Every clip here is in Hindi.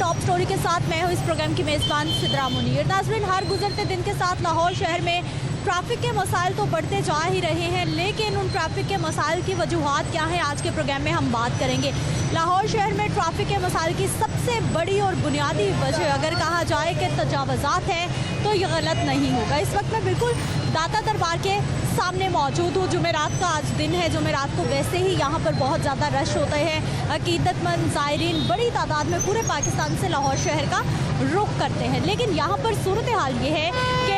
टॉप स्टोरी के साथ मैं हूँ इस प्रोग्राम की मेज़बान सिद्रा मुनीर। नाज़रीन, हर गुजरते दिन के साथ लाहौर शहर में ट्रैफिक के मसाइल तो बढ़ते जा ही रहे हैं, लेकिन उन ट्रैफिक के मसाइल की वजूहात क्या हैं आज के प्रोग्राम में हम बात करेंगे। लाहौर शहर में ट्रैफिक के मसाइल की सबसे बड़ी और बुनियादी वजह अगर कहा जाए कि तजावज़ात हैं तो ये गलत नहीं होगा। इस वक्त मैं बिल्कुल दाता दरबार के सामने मौजूद हूँ। जुमेरात का आज दिन है। जुमेरात को वैसे ही यहाँ पर बहुत ज़्यादा रश होते हैं। अकीदतमंद ज़ायरीन बड़ी तादाद में पूरे पाकिस्तान से लाहौर शहर का रुख करते हैं, लेकिन यहाँ पर सूरत हाल ये है कि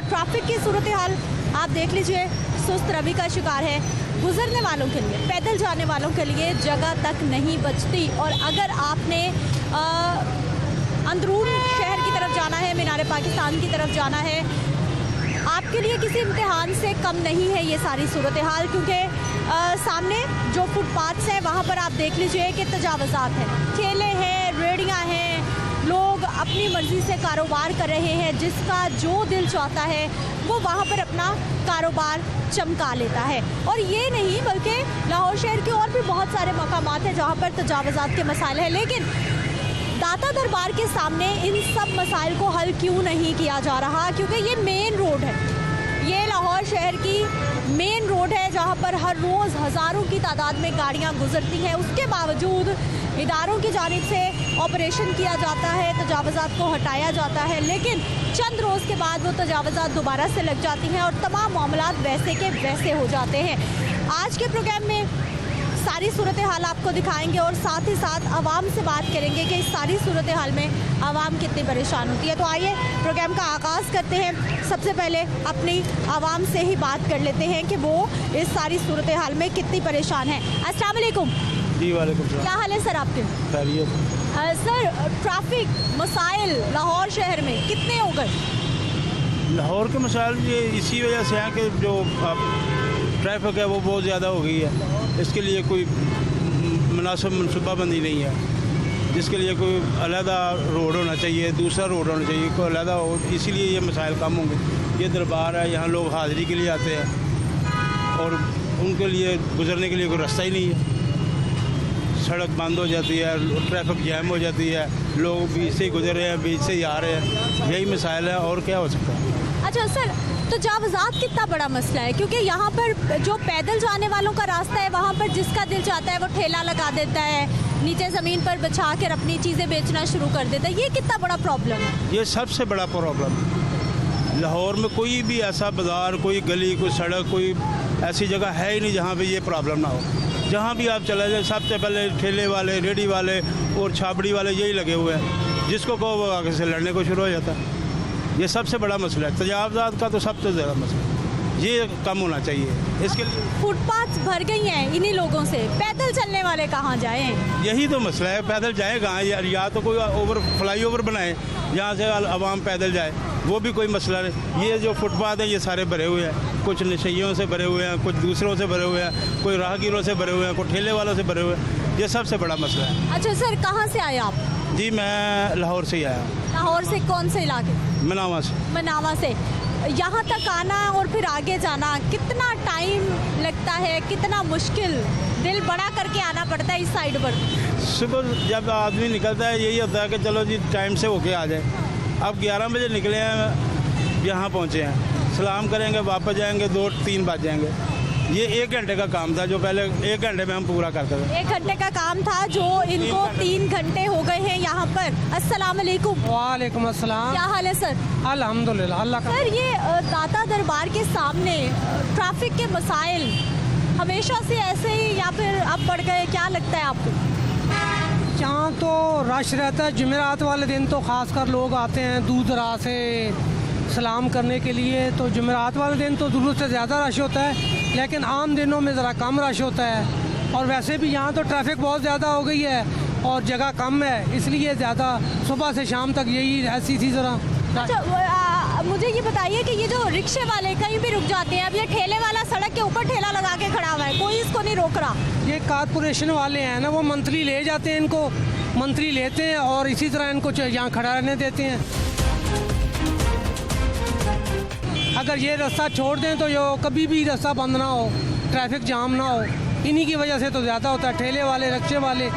ट्रैफिक की सूरत हाल आप देख लीजिए, सुस्त रवि का शिकार है। गुजरने वालों के लिए, पैदल जाने वालों के लिए जगह तक नहीं बचती, और अगर आपने अंदरून शहर की तरफ जाना है, मीनार पाकिस्तान की तरफ जाना है, आपके लिए किसी इम्तिहान से कम नहीं है ये सारी सूरत हाल, क्योंकि सामने जो फुटपाथ्स हैं वहाँ पर आप देख लीजिए कि तजावज़ात हैं, ठेले हैं, रेहड़ियाँ हैं, लोग अपनी मर्ज़ी से कारोबार कर रहे हैं। जिसका जो दिल चाहता है वो वहाँ पर अपना कारोबार चमका लेता है। और ये नहीं बल्कि लाहौर शहर के और भी बहुत सारे मकामात हैं जहाँ पर तजावज़ात के मसाइल हैं, लेकिन दाता दरबार के सामने इन सब मसाइल को हल क्यों नहीं किया जा रहा? क्योंकि ये मेन रोड है, ये लाहौर शहर की मेन रोड है जहाँ पर हर रोज़ हज़ारों की तादाद में गाड़ियाँ गुजरती हैं। उसके बावजूद इदारों की जानिब से ऑपरेशन किया जाता है, तजावज़ात को हटाया जाता है, लेकिन चंद रोज़ के बाद वो तजावज़ात दोबारा से लग जाती हैं और तमाम मामलात वैसे के वैसे हो जाते हैं। आज के प्रोग्राम में सारी सूरत हाल आपको दिखाएंगे और साथ ही साथ आवाम से बात करेंगे कि इस सारी सूरत हाल में आवाम कितनी परेशान होती है। तो आइए प्रोग्राम का आगाज़ करते हैं। सबसे पहले अपनी आवाम से ही बात कर लेते हैं कि वो इस सारी सूरत हाल में कितनी परेशान है। अस्सलाम वालेकुम। जी वालेकुम सलाम। क्या हाल है सर आपके? खैरियत। सर, ट्रैफिक मसाइल लाहौर शहर में कितने हो गए? लाहौर के मसाइल ये इसी वजह से हैं कि जो ट्रैफिक है वो बहुत ज़्यादा हो गई है। इसके लिए कोई मुनासिब मनसूबाबंदी नहीं है, जिसके लिए कोई अलहदा रोड होना चाहिए, दूसरा रोड होना चाहिए, कोई अलहदा हो, इसीलिए ये मसाइल कम होंगे। ये दरबार है, यहाँ लोग हाज़िरी के लिए आते हैं और उनके लिए गुजरने के लिए कोई रास्ता ही नहीं है। सड़क बंद हो जाती है, ट्रैफिक जैम हो जाती है, लोग बीच से ही गुजर रहे हैं, बीच से ही आ रहे हैं। यही मसाइल है, और क्या हो सकता है। अच्छा सर, तो तजावज़ात कितना बड़ा मसला है, क्योंकि यहाँ पर जो पैदल जाने वालों का रास्ता है वहाँ पर जिसका दिल चाहता है वो ठेला लगा देता है, नीचे ज़मीन पर बिछा कर अपनी चीज़ें बेचना शुरू कर देता है। ये कितना बड़ा प्रॉब्लम है? ये सबसे बड़ा प्रॉब्लम। लाहौर में कोई भी ऐसा बाज़ार, कोई गली, कोई सड़क, कोई ऐसी जगह है ही नहीं जहाँ पे ये प्रॉब्लम ना हो। जहाँ भी आप चले जाए सबसे पहले ठेले वाले, रेहड़ी वाले और छाबड़ी वाले यही लगे हुए हैं। जिसको कहो वो आगे से लड़ने को शुरू हो जाता है। ये सबसे बड़ा मसला है। तजावज़ात का तो सबसे ज़्यादा मसला है, ये कम होना चाहिए। इसके लिए फुटपाथ भर गई हैं इन्हीं लोगों से, पैदल चलने वाले कहाँ जाएं? यही तो मसला है। पैदल जाए कहाँ? या तो कोई फ्लाई ओवर बनाए जहाँ से आवाम पैदल जाए, वो भी कोई मसला नहीं। ये जो फुटपाथ है ये सारे भरे हुए हैं, कुछ नशइयों से भरे हुए हैं, कुछ दूसरों से भरे हुए हैं, कोई राहगीरों से भरे हुए हैं, कोई ठेले वालों से भरे हुए हैं। ये सबसे बड़ा मसला है। अच्छा सर, कहाँ से आए आप? जी मैं लाहौर से ही आया। लाहौर से कौन से इलाके? मनावा से। मनावा से। यहाँ तक आना और फिर आगे जाना कितना टाइम लगता है, कितना मुश्किल, दिल बड़ा करके आना पड़ता है इस साइड पर? सुबह जब आदमी निकलता है यही होता है कि चलो जी टाइम से होके आ जाए। अब 11 बजे निकले हैं, यहाँ पहुँचे हैं, सलाम करेंगे, वापस जाएंगे, 2-3 बज जाएंगे। ये 1 घंटे का काम था जो पहले 1 घंटे में हम पूरा करते थे। 1 घंटे का काम था जो इनको 3 घंटे हो गए हैं यहाँ पर। अस्सलाम वालेकुम। वालेकुम अस्सलाम। क्या हाल है सर? अल्हम्दुलिल्लाह, अल्लाह का। सर, ये दाता दरबार के सामने ट्रैफिक के मसाइल हमेशा से ऐसे ही या फिर अब बढ़ गए, क्या लगता है आपको? यहाँ तो रश रहता है। जुमेरात वाले दिन तो ख़ासकर लोग आते हैं दूर दराज से सलाम करने के लिए, तो जुमेरात वाले दिन तो ज़रूरत से ज़्यादा रश होता है, लेकिन आम दिनों में ज़रा कम रश होता है। और वैसे भी यहाँ तो ट्रैफिक बहुत ज़्यादा हो गई है और जगह कम है, इसलिए ज़्यादा सुबह से शाम तक यही ऐसी थी ज़रा। अच्छा, मुझे ये बताइए कि ये जो रिक्शे वाले कहीं भी रुक जाते हैं, अब ये ठेले वाला सड़क के ऊपर ठेला लगा के खड़ा हुआ है, कोई इसको नहीं रोक रहा। ये कारपोरेशन वाले हैं ना, वो मंथली ले जाते हैं, इनको मंथली लेते हैं और इसी तरह इनको यहाँ खड़ा रहने देते हैं। अगर ये रास्ता छोड़ दें तो यो कभी भी रास्ता बंद ना हो, ट्रैफिक जाम ना हो, इन्हीं की वजह से तो ज़्यादा होता है। ठेले वाले, रिक्शे वाले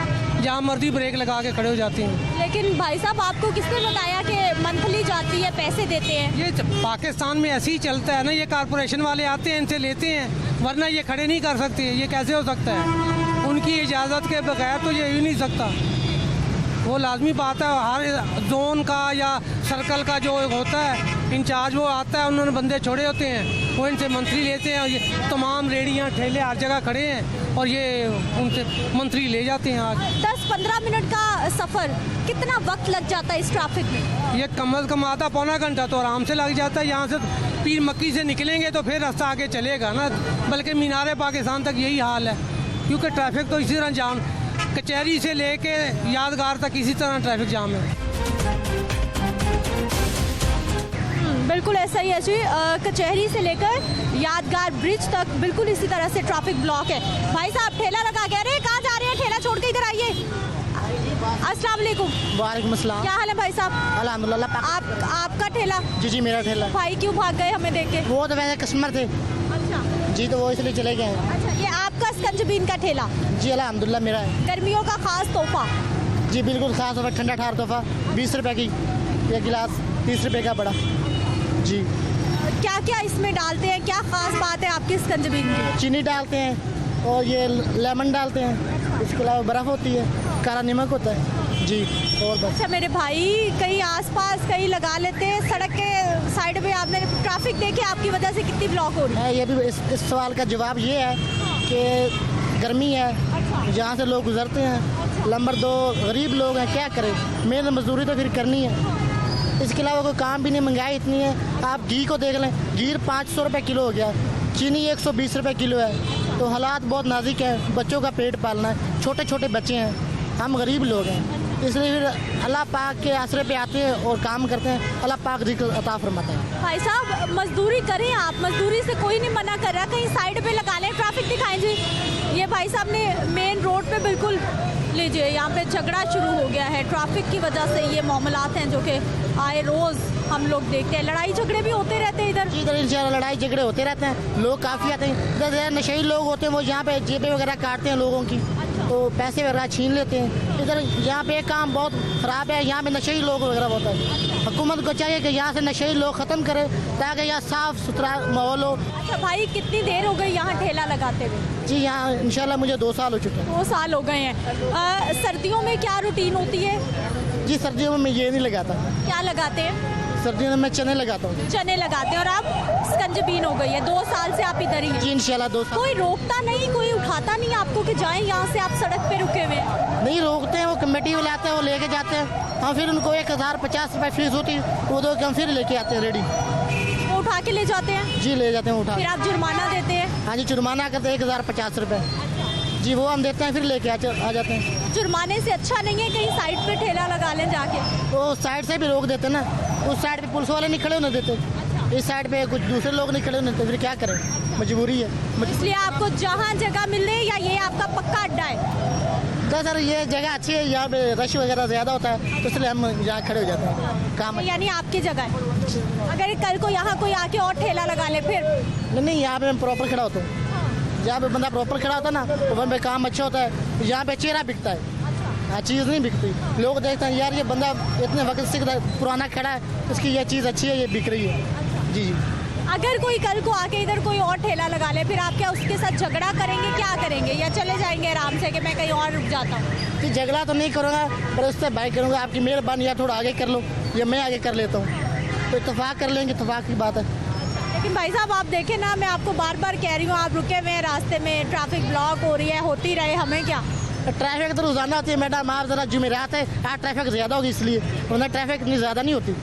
जहाँ मर्जी ब्रेक लगा के खड़े हो जाते हैं। लेकिन भाई साहब आपको किसने बताया कि मंथली जाती है, पैसे देते हैं? ये पाकिस्तान में ऐसे ही चलता है ना, ये कॉरपोरेशन वाले आते हैं, इनसे लेते हैं, वरना ये खड़े नहीं कर सकते। ये कैसे हो सकता है? उनकी इजाज़त के बगैर तो ये ही नहीं सकता। वो लाजमी बात है, हर जोन का या सर्कल का जो होता है इंचार्ज, वो आता है, उन्होंने बंदे छोड़े होते हैं, वो इनसे मंथली लेते हैं। और ये तमाम रेडियाँ ठेले हर जगह खड़े हैं और ये उनसे मंथली ले जाते हैं। आज 10-15 मिनट का सफ़र, कितना वक्त लग जाता है इस ट्रैफिक में? ये कम अज़ कम आधा पौना घंटा तो आराम से लग जाता है। यहाँ से पीर मक्की से निकलेंगे तो फिर रास्ता आगे चलेगा ना, बल्कि मीनार पाकिस्तान तक यही हाल है, क्योंकि ट्रैफिक तो इसी तरह जाम, कचहरी से लेके यादगार तक इसी तरह ट्रैफिक जाम है। बिल्कुल ऐसा ही है जी, कचहरी से लेकर यादगार ब्रिज तक बिल्कुल इसी तरह से ट्रैफिक ब्लॉक है। भाई साहब ठेला लगा के, अरे कहाँ जा रहे हैं? ठेला छोड़ के इधर आइए। अस्सलाम वालेकुम। वालेकुम अस्सलाम। क्या हाल है भाई साहब? अल्हम्दुलिल्लाह। आपका ठेला? जी मेरा ठेला। भाई क्यों भाग गए हमें देख के? वो तो वैसे कस्टमर थे अच्छा जी, तो वो इसलिए चले गए हैं। अच्छा, ये आपका स्कंजबीन का ठेला? जी अल्हम्दुलिल्लाह मेरा है। गर्मियों का खास तोहफा? जी बिल्कुल खास तोहफा, ठंडा ठार तोहफा, 20 रुपए की ये गिलास, 30 रुपए का बड़ा। जी क्या क्या इसमें डालते हैं, क्या खास बात है आपके स्कंजबीन की? चीनी डालते हैं और ये लेमन डालते हैं, इसके अलावा बर्फ़ होती है, काला नमक होता है जी, और बस। अच्छा मेरे भाई, कहीं आसपास कहीं लगा लेते हैं सड़क के साइड में? आपने ट्रैफिक देखे आपकी वजह से कितनी ब्लॉक हो रही है? ये भी इस सवाल का जवाब ये है कि गर्मी है, जहाँ से लोग गुजरते हैं, नंबर 2 गरीब लोग हैं, क्या करें, मेहनत मजदूरी तो फिर करनी है, इसके अलावा कोई काम भी नहीं, महंगाई इतनी है। आप घी को देख लें, घी 500 रुपये किलो हो गया, चीनी 120 रुपये किलो है, तो हालात बहुत नाजुक हैं, बच्चों का पेट पालना है, छोटे छोटे बच्चे हैं, हम गरीब लोग हैं, इसलिए फिर अल्लाह पाक के आसरे पे आते हैं और काम करते हैं, अल्लाह पाक रिज़्क़ अता फरमाता है। भाई साहब मजदूरी करें आप, मजदूरी से कोई नहीं मना कर रहा, कहीं साइड पे लगा लें, ट्रैफिक दिखाएं जी। ये भाई साहब ने मेन रोड पे बिल्कुल, लीजिए यहाँ पे झगड़ा शुरू हो गया है, ट्रैफिक की वजह से ये मामलात हैं जो कि आए रोज़ हम लोग देखते हैं, लड़ाई झगड़े भी होते रहते हैं इधर। इधर इंशाल्लाह लड़ाई झगड़े होते रहते हैं, लोग काफ़ी आते हैं, इधर नशेड़ी लोग होते हैं, वो यहाँ पे जेबें वगैरह काटते हैं लोगों की, तो पैसे वगैरह छीन लेते हैं। इधर यहाँ पे काम बहुत ख़राब है, यहाँ पे नशेड़ी लोग वगैरह होता है, हुकूमत को चाहिए कि यहाँ से नशेड़ी लोग ख़त्म करे ताकि यहाँ साफ़ सुथरा माहौल हो। अच्छा भाई, कितनी देर हो गई यहाँ ठेला लगाते हुए? जी यहाँ इंशाल्लाह मुझे 2 साल हो चुके हैं। 2 साल हो गए हैं। सर्दियों में क्या रूटीन होती है? जी सर्दियों में मैं ये नहीं लगाता, क्या लगाते हैं? सर्दियों में मैं चने लगाता हूँ। चने लगाते हैं, और आप स्कंजबीन हो गई है, 2 साल से आप इधर ही हैं। जी इंशाल्लाह 2 साल। कोई रोकता नहीं, कोई उठाता नहीं आपको कि जाएं यहाँ से, आप सड़क पे रुके हुए हैं? नहीं रोकते हैं, वो कमेटी वाले आते हैं, वो लेके जाते हैं, हम फिर उनको 1050 रुपये फीस होती है, वो दो के हम फिर लेके आते हैं रेडी। वो उठा के ले जाते हैं? जी ले जाते हैं उठा। फिर आप जुर्माना देते हैं? हाँ जी जुर्माना करते हैं 1050 रुपये जी, वो हम देते हैं, फिर लेके आ जाते हैं। जुर्माने से अच्छा नहीं है कहीं साइड पे ठेला लगा लें जाके? तो साइड से भी रोक देते हैं ना, उस साइड पे पुलिस वाले नहीं खड़े होने देते, इस साइड पे कुछ दूसरे लोग नहीं खड़े होने देते, फिर क्या करें, मजबूरी है। इसलिए आपको जहाँ जगह मिले, या ये आपका पक्का अड्डा है? तो सर ये जगह अच्छी है, यहाँ पे रश वगैरह ज़्यादा होता है, तो इसलिए हम यहाँ खड़े हो जाते हैं, काम। यानी आपकी जगह है, अगर कल को यहाँ कोई आके और ठेला लगा ले फिर? नहीं यहाँ पे मैं प्रॉपर खड़ा होता हूँ, जहाँ पे बंदा प्रॉपर खड़ा होता है ना, तो वहाँ पे काम अच्छा होता है, यहाँ पे चेहरा बिकता है, हाँ चीज़ नहीं बिकती। लोग देखते हैं यार ये बंदा इतने वक्त से पुराना खड़ा है, इसकी ये चीज़ अच्छी है, ये बिक रही है। जी जी। अगर कोई कल को आके इधर कोई और ठेला लगा ले, फिर आप क्या उसके साथ झगड़ा करेंगे, क्या करेंगे, या चले जाएंगे आराम से कि मैं कहीं और रुक जाता हूँ? जी झगड़ा तो नहीं करूँगा, पर उससे बाइक करूँगा, आपकी मेहरबानी, या थोड़ा आगे कर लो या मैं आगे कर लेता हूँ, तो इत्तेफाक कर लेंगे, इत्तेफाक की बात है। लेकिन भाई साहब आप देखें ना, मैं आपको बार बार कह रही हूँ, आप रुके हुए हैं रास्ते में, ट्रैफिक ब्लॉक हो रही है, होती रहे, हमें क्या? ट्रैफिक तो रोजाना होती है मैडम, आप ज़रा जुमेरात है, आज ट्रैफिक ज़्यादा होगी इसलिए, वरना ट्रैफिक इतनी ज़्यादा नहीं होती।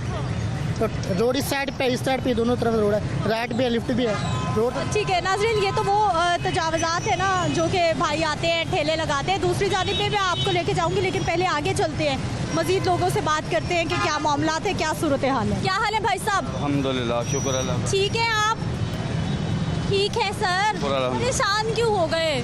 तो रोड इस साइड पे, इस साइड पे, दोनों तरफ रोड है, राइट भी है, लेफ्ट भी है रोड। ठीक है नाज़रीन, ये तो वो तजावज़ात है ना जो कि भाई आते हैं, ठेले लगाते हैं। दूसरी जानिब पे मैं आपको लेके जाऊंगी, लेकिन पहले आगे चलते हैं, मजीद लोगों से बात करते हैं कि क्या मामलात है, क्या सूरत हाल है। क्या हाल है भाई साहब? अल्हम्दुलिल्लाह, शुक्र अल्लाह। ठीक है, आप ठीक है सर? परेशान क्यों हो गए?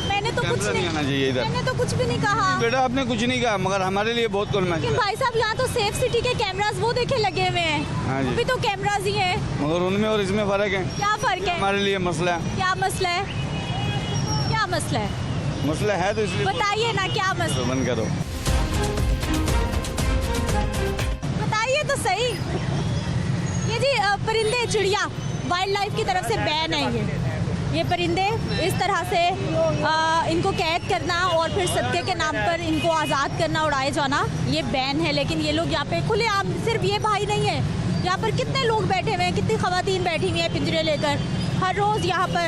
मैंने तो कुछ नहीं आना चाहिए इधर, मैंने तो कुछ भी नहीं कहा। बेटा आपने कुछ नहीं कहा, मगर हमारे लिए बहुत कुल लेकिन भाई साहब यहाँ तो सेफ सिटी के कैमरास वो देखे लगे हुए हैं, हाँ जी। वो भी तो कैमरास ही है, मगर उनमें और इसमें फ़र्क है। क्या फ़र्क है? हमारे लिए मसला है। क्या मसला है? क्या मसला है? मसला है तो इसलिए बताइए ना, क्या मसला? बंद करो। बताइए तो सही। ये जी परिंदे चिड़िया वाइल्ड लाइफ की तरफ से बैन है ये परिंदे इस तरह से इनको कैद करना और फिर सदके के नाम पर इनको आज़ाद करना, उड़ाए जाना, ये बैन है। लेकिन ये लोग यहाँ पे खुलेआम, सिर्फ ये भाई नहीं है, यहाँ पर कितने लोग बैठे हुए हैं, कितनी खवातीन बैठी हुई हैं पिंजरे लेकर। हर रोज़ यहाँ पर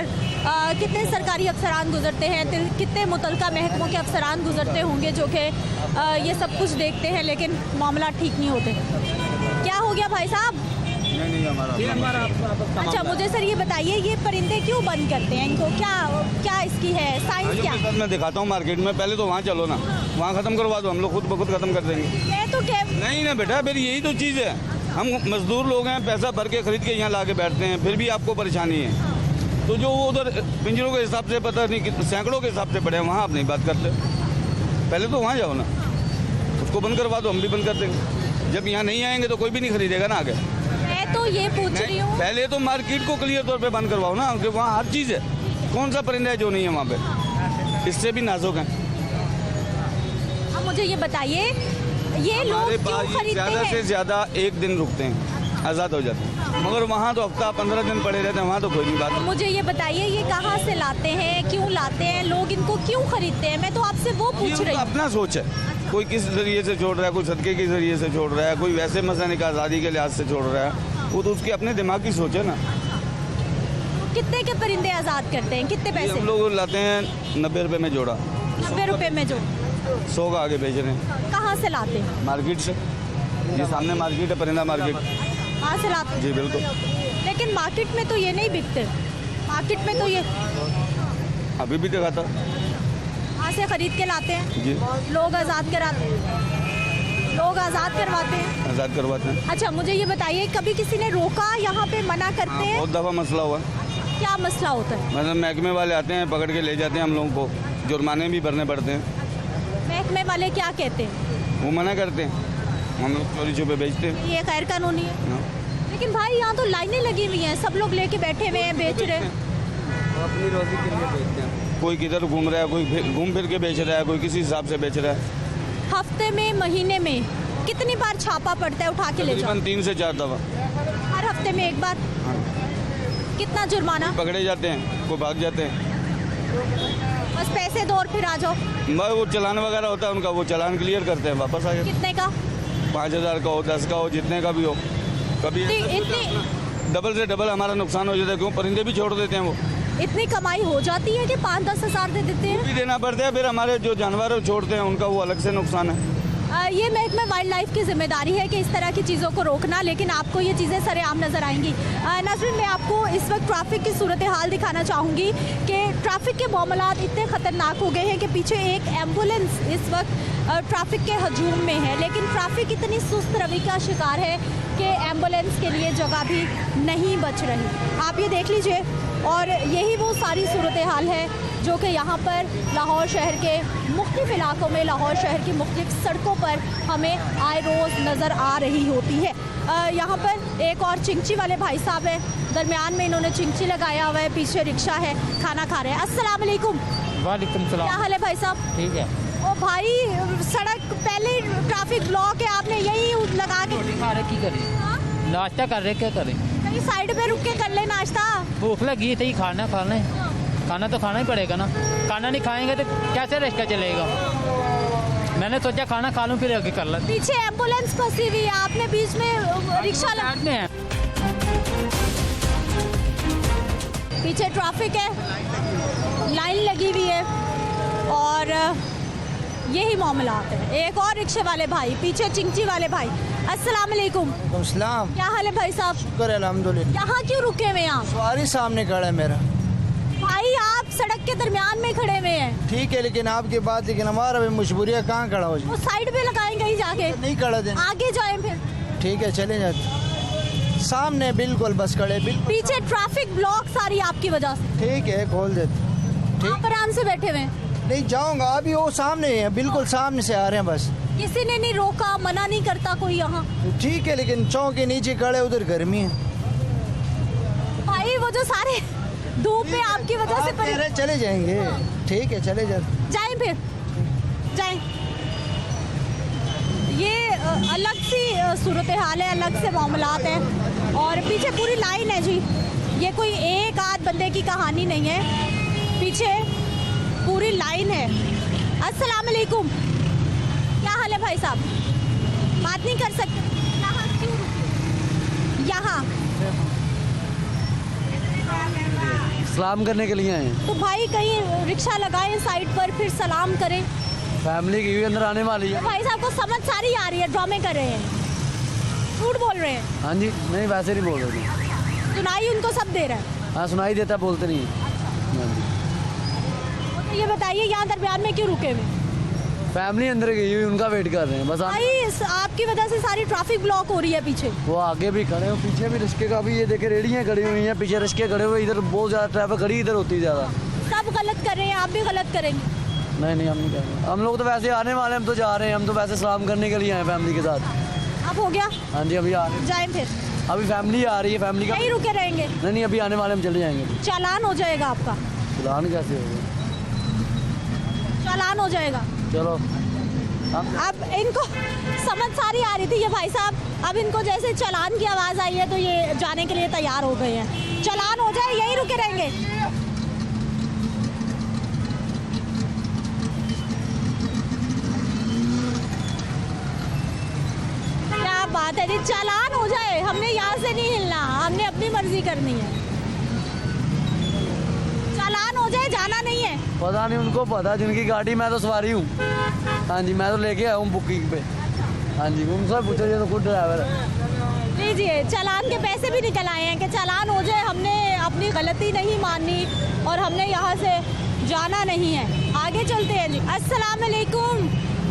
कितने सरकारी अफसरान गुजरते हैं, कितने मुतलका महकमों के अफसरान गुजरते होंगे जो कि ये सब कुछ देखते हैं, लेकिन मामला ठीक नहीं होते। क्या हो गया भाई साहब? नहीं हमारा अच्छा मुझे सर ये बताइए, ये परिंदे क्यों बंद करते हैं इनको? क्या इसकी है साइंस क्या? मैं दिखाता हूँ मार्केट में, पहले तो वहाँ चलो ना, वहाँ खत्म करवा दो, हम लोग खुद ब खुद खत्म कर देंगे। मैं तो क्या नहीं ना बेटा, फिर यही तो चीज़ है, हम मजदूर लोग हैं, पैसा भर के खरीद के यहाँ ला के बैठते हैं, फिर भी आपको परेशानी है। तो जो वो उधर पिंजरों के हिसाब से पता नहीं सैकड़ों के हिसाब से पड़े हैं, वहाँ आप नहीं बात करते। पहले तो वहाँ जाओ ना, उसको बंद करवा दो, हम भी बंद कर देंगे। जब यहाँ नहीं आएंगे तो कोई भी नहीं खरीदेगा ना आगे। मैं तो ये पूछ रही हूँ, पहले तो मार्केट को क्लियर तौर पे बंद करवाओ ना, क्योंकि वहाँ हर चीज़ है। कौन सा परिंदा है जो नहीं है वहाँ पे? इससे भी नाजुक है। अब मुझे ये बताइए, ये लोग क्यों खरीदते ज़्यादा से हैं? ज़्यादा एक दिन रुकते हैं, आज़ाद हो जाते हैं, मगर वहाँ तो हफ्ता 15 दिन पड़े रहते हैं, वहाँ तो कोई नहीं बात। मुझे ये बताइए, ये कहाँ से लाते हैं, क्यों लाते हैं, लोग इनको क्यों खरीदते हैं? मैं तो आपसे वो ये पूछ रही उनका हूँ। अपना सोच है, कोई किस जरिए से छोड़ रहा है, कोई सदके के जरिए से छोड़ रहा है, कोई वैसे मसलन आज़ादी के लिहाज से छोड़ रहा है, वो तो उसके अपने दिमाग की सोच है ना। कितने के परिंदे आज़ाद करते हैं, कितने ये पैसे? हम लोग लाते हैं 90 रुपये में जोड़ा, 90 रुपए में जो 100 का आगे बेच रहे हैं कहाँ से लाते हैं? मार्केट से। ये सामने मार्केट है, परिंदा मार्केट। कहाँ से लाते हैं? जी बिल्कुल। लेकिन मार्केट में तो ये नहीं बिकते, मार्केट में तो ये अभी भी दिखाता। वहाँ से खरीद के लाते हैं, जी लोग आज़ाद कराते हैं, लोग आज़ाद करवाते हैं। आज़ाद करवाते हैं। अच्छा मुझे ये बताइए, कभी किसी ने रोका, यहाँ पे मना करते हैं? बहुत दफ़ा मसला हुआ। क्या मसला होता है? मतलब महकमे वाले आते हैं, पकड़ के ले जाते हैं हम लोगों को, जुर्माने भी भरने पड़ते हैं। महकमे वाले क्या कहते हैं? वो मना करते हैं, हम लोग चोरी छुपे बेचते हैं। ये गैर कानूनी है। हाँ। लेकिन भाई यहाँ तो लाइनें लगी हुई हैं, सब लोग लेके बैठे हुए हैं, बेच रहे हैं। अपनी रोजी के लिए बेचते हैं। कोई किधर घूम रहा है, कोई घूम फिर के बेच रहा है, कोई किसी हिसाब से बेच रहा है। हफ्ते में, महीने में कितनी बार छापा पड़ता है, उठा के ले जाओ? तकरीबन 3 से 4 दफ़ा। हर हफ्ते में एक बार? कितना जुर्माना? पकड़े जाते हैं, कोई भाग जाते हैं। बस पैसे दो और फिर आ जाओ। मैं वो चालान वगैरह होता है उनका, वो चालान क्लियर करते हैं, वापस आ जाते कितने का? हैं। 5,000 का हो, 10 का हो, जितने का भी हो। कभी इतनी डबल से डबल हमारा नुकसान हो जाता है, क्यों? परिंदे भी छोड़ देते हैं वो। इतनी कमाई हो जाती है कि 5-10 हज़ार दे देते हैं? भी देना पड़ता है, फिर हमारे जो जानवर छोड़ते हैं उनका वो अलग से नुकसान है। ये महकमा वाइल्ड लाइफ की जिम्मेदारी है कि इस तरह की चीज़ों को रोकना, लेकिन आपको ये चीज़ें सरेआम नज़र आएंगी। नाज़रीन, मैं आपको इस वक्त ट्रैफिक की सूरत हाल दिखाना चाहूँगी कि ट्रैफिक के मामलात इतने ख़तरनाक हो गए हैं कि पीछे एक एम्बुलेंस इस वक्त ट्रैफिक के हजूम में है, लेकिन ट्रैफिक इतनी सुस्त रवि का शिकार है कि एम्बुलेंस के लिए जगह भी नहीं बच रही। आप ये देख लीजिए, और यही वो सारी सूरत हाल है जो कि यहाँ पर लाहौर शहर के मुख्तलिफ इलाकों में, लाहौर शहर की मुख्तलिफ सड़कों पर हमें आए रोज़ नज़र आ रही होती है। यहाँ पर एक और चिंची वाले भाई साहब हैं, दरमियान में इन्होंने चिंची लगाया हुआ है, पीछे रिक्शा है, खाना खा रहे हैं। अस्सलाम वालेकुम। वालेकुम क्या सलाम। हाल है भाई साहब? ठीक है। ओ भाई, सड़क पहले ट्रैफिक ब्लॉक है, आपने यही लगा के रोटी खा रहे की करें, हाँ? नाश्ता कर रहे क्या करें? कहीं साइड पे रुक के कर ले नाश्ता। भूख लगी थी, खाना खाना खाना तो खाना ही पड़ेगा ना। खाना नहीं खाएंगे तो कैसे रिक्शा चलेगा? मैंने सोचा खाना खा लूँ फिर आगे कर ला। पीछे एम्बुलेंस फंसी हुई है, आपने बीच में रिक्शा साइड में है। पीछे ट्रैफिक है, लाइन लगी हुई है, और यही मामला है। एक और रिक्शे वाले भाई, पीछे चिंची वाले भाई। अस्सलाम वालेकुम। सलाम। क्या हाल है भाई साहब? शुक्र है अल्हम्दुलिल्लाह। यहाँ क्यों रुके हुए हैं आप? सवारी सामने खड़ा है मेरा। भाई आप सड़क के दरमियान में खड़े हुए हैं। ठीक है, लेकिन आपकी बात, लेकिन हमारा भी मजबूरी है, कहाँ खड़ा हो जाए? वो साइड पे लगाएंगे ही जाके, नहीं खड़ा देना। आगे जाएं फिर। ठीक है, चले जाते। सामने बिल्कुल बस खड़े, बिल्कुल पीछे ट्रैफिक ब्लॉक सारी आपकी वजह से। ठीक है, खोल देते। आप आराम से बैठे हुए हैं, नहीं जाऊंगा, अभी वो सामने है, बिल्कुल सामने से आ रहे हैं बस। किसी ने नहीं रोका, मना नहीं करता कोई यहाँ? ठीक है, लेकिन चौक के नीचे खड़े, उधर गर्मी है। भाई वो जो सारे धूप में आपकी वजह से आप कह रहे हैं चले जाएंगे। ठीक है, चले जाते। जाएं फिर, जाएं। ये अलग सी सूरत हाल है, अलग से मामलात हैं और पीछे पूरी लाइन है जी। ये कोई एक आध बंदे की कहानी नहीं है, पीछे पूरी लाइन है। अस्सलाम वालेकुम, क्या हाल है भाई साहब? बात नहीं कर सकते? यहाँ क्यों रुके? यहाँ सलाम करने के लिए आए हैं। तो भाई कहीं रिक्शा लगाएं साइड पर, फिर सलाम करें। फैमिली की भी अंदर आने वाली है। भाई साहब को समझ सारी आ रही है, ड्रामे कर रहे हैं, झूठ बोल रहे हैं। हाँ जी, नहीं वैसे नहीं बोल रहे थे। सुनाई उनको सब दे रहा है। हाँ सुनाई देता, बोलते नहीं है। हाँ जी। तो ये बताइए यहाँ दरमियान में क्यों रुके हुए? फैमिली अंदर गई हुई, उनका वेट कर रहे हैं बस। भाई आपकी वजह से सारी ट्रैफिक ब्लॉक हो रही है पीछे। वो आगे भी खड़े हो, पीछे भी रिश्के का भी ये देखे रेडियाँ खड़ी हुई हैं, पीछे रिश्के खड़े हुए, इधर बहुत ज़्यादा ट्रैफिक खड़ी इधर होती है ज़्यादा। सब गलत कर रहे हैं, आप भी गलत करेंगे। नहीं हम नहीं करेंगे, हम लोग तो वैसे आने वाले, हम तो जा रहे हैं, हम तो वैसे सलाम करने के लिए आए फैमिली के साथ। अब हो गया? हाँ जी अभी आ रहे हैं, जाएं फिर। अभी फैमिली आ रही है, फैमिली का नहीं रुके रहेंगे? नहीं अभी आने वाले, हम चले जाएंगे। चालान हो जाएगा आपका। चालान कैसे होगा? चालान हो जाएगा। चलो अब इनको समझ सारी आ रही थी ये भाई साहब, अब इनको जैसे चालान की आवाज़ आई है तो ये जाने के लिए तैयार हो गए हैं। चालान हो जाए, यहीं रुके रहेंगे। क्या बात है जी, चालान हो जाए, हमने यहाँ से नहीं हिलना, हमने अपनी मर्जी करनी है। चालान हो जाए, जाना नहीं है। पता नहीं, उनको पता, जिनकी गाड़ी, मैं तो सवारी हूँ। हाँ जी, मैं तो लेके आया हूँ बुकिंग पे। हाँ जी, उनसे पूछो, ये तो खुद ड्राइवर है। लीजिए, चालान के पैसे भी निकल आए हैं कि चालान हो जाए, हमने अपनी गलती नहीं मानी और हमने यहाँ से जाना नहीं है। आगे चलते हैं जी। अस्सलाम वालेकुम।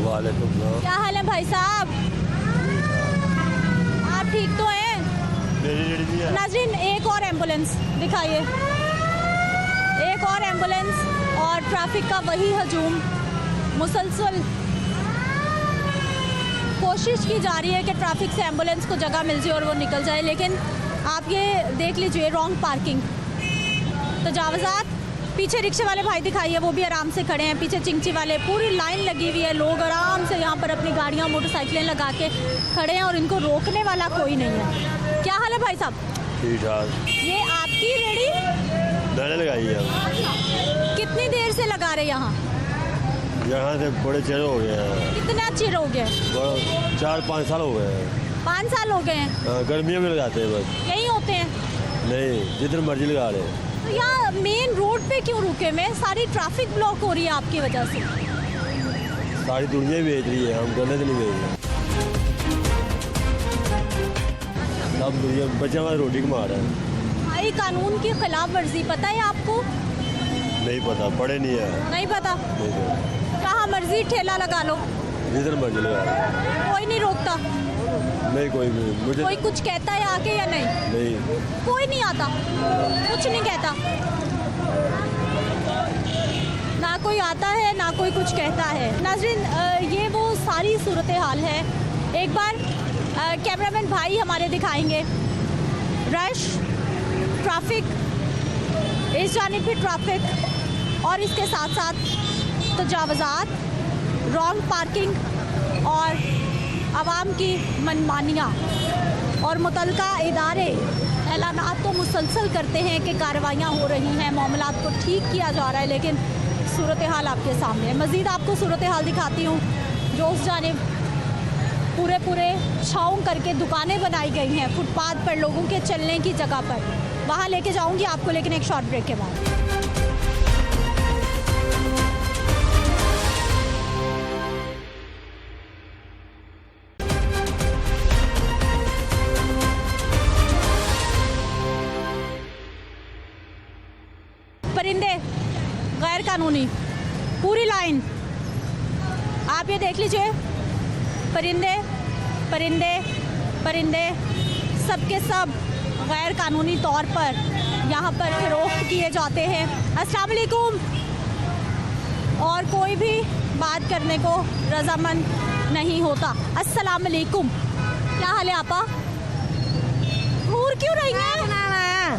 वालेकुम सलाम। क्या हाल है भाई साहब? आप ठीक तो हैं? नाज़रीन, एक और एम्बुलेंस दिखाइए, एक और एम्बुलेंस और ट्रैफिक का वही हजूम। मुसलसल कोशिश की जा रही है कि ट्रैफिक से एम्बुलेंस को जगह मिल जाए और वो निकल जाए, लेकिन आप ये देख लीजिए, रॉन्ग पार्किंग, तजावज़ात। पीछे रिक्शे वाले भाई दिखाइए, वो भी आराम से खड़े हैं, पीछे चिंची वाले, पूरी लाइन लगी हुई है, लोग आराम से यहाँ पर अपनी गाड़ियाँ मोटरसाइकिलें लगा के खड़े हैं और इनको रोकने वाला कोई नहीं है। क्या हाल है भाई साहब? ठीक ठाक। ये आपकी रेडी? मैंने लगाई है। कितनी देर से लगा रहे यहाँ से बड़े चेहरे हो गए हैं। कितना चिर हो गया? 4-5 साल हो गए हैं। 5 साल हो गए हैं। गर्मियों में लगाते हैं बस। यहीं होते हैं? नहीं, जिधर मर्जी लगा रहे हैं। तो यहाँ मेन रोड पे क्यों रुके? मैं सारी ट्रैफिक ब्लॉक हो रही है आपकी वजह से। सारी दुनिया बेच रही है, हम गलत नहीं बेच रहे। सब दुनिया बच्चा हमारी रोटी कमा रहा है। भाई कानून की खिलाफ वर्जी पता है आपको? नहीं पता, पढ़े नहीं है। नहीं पता? नहीं पता। कहाँ मर्जी ठेला लगा लो, जिधर मर्जी लगा रहे हैं। कोई नहीं रोकता? नहीं, कोई भी मुझे कोई कुछ कहता है आके या नहीं? नहीं, कोई नहीं आता, कुछ नहीं कहता, ना कोई आता है ना कोई कुछ कहता है। नाज़रीन, ये वो सारी सूरत हाल है। एक बार कैमरामैन भाई हमारे दिखाएंगे। रश, ट्रैफिक, इस जानिब भी ट्रैफिक और इसके साथ साथ तजावज़ात, रॉन्ग पार्किंग और आवाम की मनमानियाँ और मुतल्लिका इदारे ऐलानात तो मुसलसल करते हैं कि कार्रवाइयाँ हो रही हैं, मामलात को ठीक किया जा रहा है, लेकिन सूरत हाल आपके सामने है। मज़ीद आपको सूरत हाल दिखाती हूँ जो उस जानिब पूरे छाँव करके दुकानें बनाई गई हैं फुटपाथ पर लोगों के चलने की जगह पर, वहाँ लेके जाऊँगी आपको, लेकिन एक शॉर्ट ब्रेक के बाद। परिंदे गैर कानूनी, पूरी लाइन आप ये देख लीजिए, परिंदे परिंदे परिंदे सबके सब गैर कानूनी तौर पर यहाँ पर फरोख्त किए जाते हैं। अस्सलाम वालेकुम। और कोई भी बात करने को रजामंद नहीं होता। अस्सलाम वालेकुम। क्या हाल है आपा? घूर क्यों रही हैं?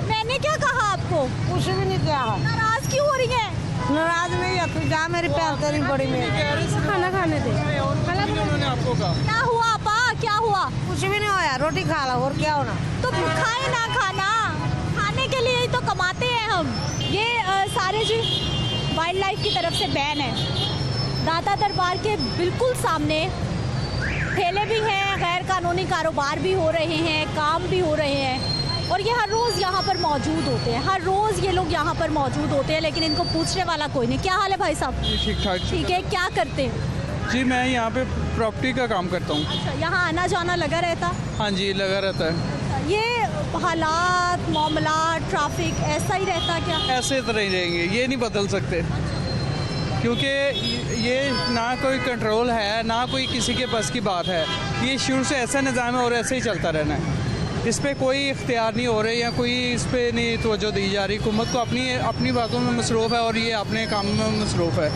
मैंने क्या कहा आपको? कुछ भी नहीं किया। नाराज क्यों हो रही हैं? नाराज नहीं है, तू जा, मेरी प्यार तेरी बड़ी में खाना खाने दे। क्या हुआ आपा? हुआ? कुछ भी नहीं होया, रोटी खा लो और क्या होना। तो खाए ना खाना, खाने के लिए ही तो कमाते हैं हम। ये सारे जो वाइल्ड लाइफ की तरफ से बैन है। दाता दरबार के बिल्कुल सामने ठेले भी हैं, गैर कानूनी कारोबार भी हो रहे हैं, काम भी हो रहे हैं और ये हर रोज़ यहाँ पर मौजूद होते हैं। हर रोज़ ये लोग यहाँ पर मौजूद होते हैं, लेकिन इनको पूछने वाला कोई नहीं। क्या हाल है भाई साहब? ठीक ठाक। ठीक है, क्या करते हैं? जी मैं यहाँ पे प्रॉपर्टी का काम करता हूँ। अच्छा, यहाँ आना जाना लगा रहता? हाँ जी लगा रहता है। ये हालात, मामला, ट्रैफिक ऐसा ही रहता क्या? ऐसे तरह ही रहेंगे, ये नहीं बदल सकते क्योंकि ये ना कोई कंट्रोल है ना कोई किसी के बस की बात है। ये शुरू से ऐसा निज़ाम है और ऐसे ही चलता रहना है। इस पर कोई इख्तियार नहीं हो रहे या कोई इस पर नहीं तवज्जो दी जा रही। हुकूमत को अपनी बातों में मसरूफ़ है और ये अपने काम में मसरूफ़ है।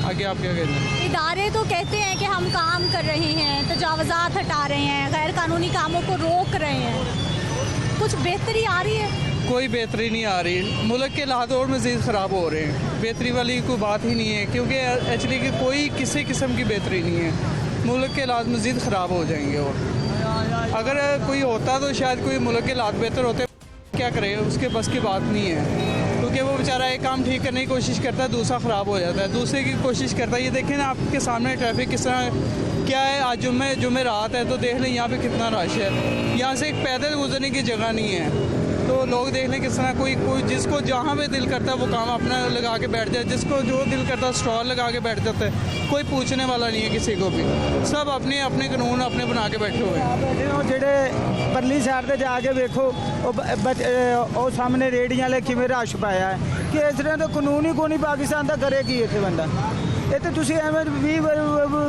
आगे आप क्या कहते हैं? इदारे तो कहते हैं कि हम काम कर रहे हैं, तजावज़ात हटा रहे हैं, गैर कानूनी कामों को रोक रहे हैं। कुछ बेहतरी आ रही है? कोई बेहतरी नहीं आ रही। मुल्क के हालात और मज़ीद ख़राब हो रहे हैं। बेहतरी वाली कोई बात ही नहीं है क्योंकि एक्चुअली कि कोई किसी किस्म की बेहतरी नहीं है। मुल्क के हालात मज़ीद ख़राब हो जाएंगे और अगर कोई होता तो शायद कोई मुल्क के हालात बेहतर होते। क्या करे, उसके बस की बात नहीं है क्योंकि वो बेचारा एक काम ठीक करने की कोशिश करता है, दूसरा ख़राब हो जाता है, दूसरे की कोशिश करता है। ये देखें ना आपके सामने ट्रैफिक किस तरह क्या है। आज जुम्मे रात है तो देख लें यहाँ पे कितना रश है। यहाँ से एक पैदल गुजरने की जगह नहीं है तो लोग देख लें किस तरह कोई जिसको जहाँ पे दिल करता है वो काम अपना लगा के बैठ जाए, जिसको जो दिल करता है स्टॉल लगा के बैठ जाता है। कोई पूछने वाला नहीं है किसी को भी, सब अपने अपने कानून अपने बना के बैठे हुए हैं। ਜਿਹੜੇ ਪਰਲੀ ਸਾਈਡ ਤੇ ਜਾ ਕੇ ਵੇਖੋ ਉਹ ਸਾਹਮਣੇ ਰੇੜੀਆਂ ਵਾਲੇ ਕਿਵੇਂ ਰਸ਼ ਪਾਇਆ ਹੈ ਕਿ ਇਸ ਤਰ੍ਹਾਂ ਦਾ ਕਾਨੂੰਨ ਹੀ ਕੋਈ ਨਹੀਂ ਪਾਕਿਸਤਾਨ ਦਾ। ਕਰੇ ਕੀ ਇੱਥੇ ਬੰਦਾ? ਇਹ ਤੇ ਤੁਸੀਂ ਐਵੇਂ 20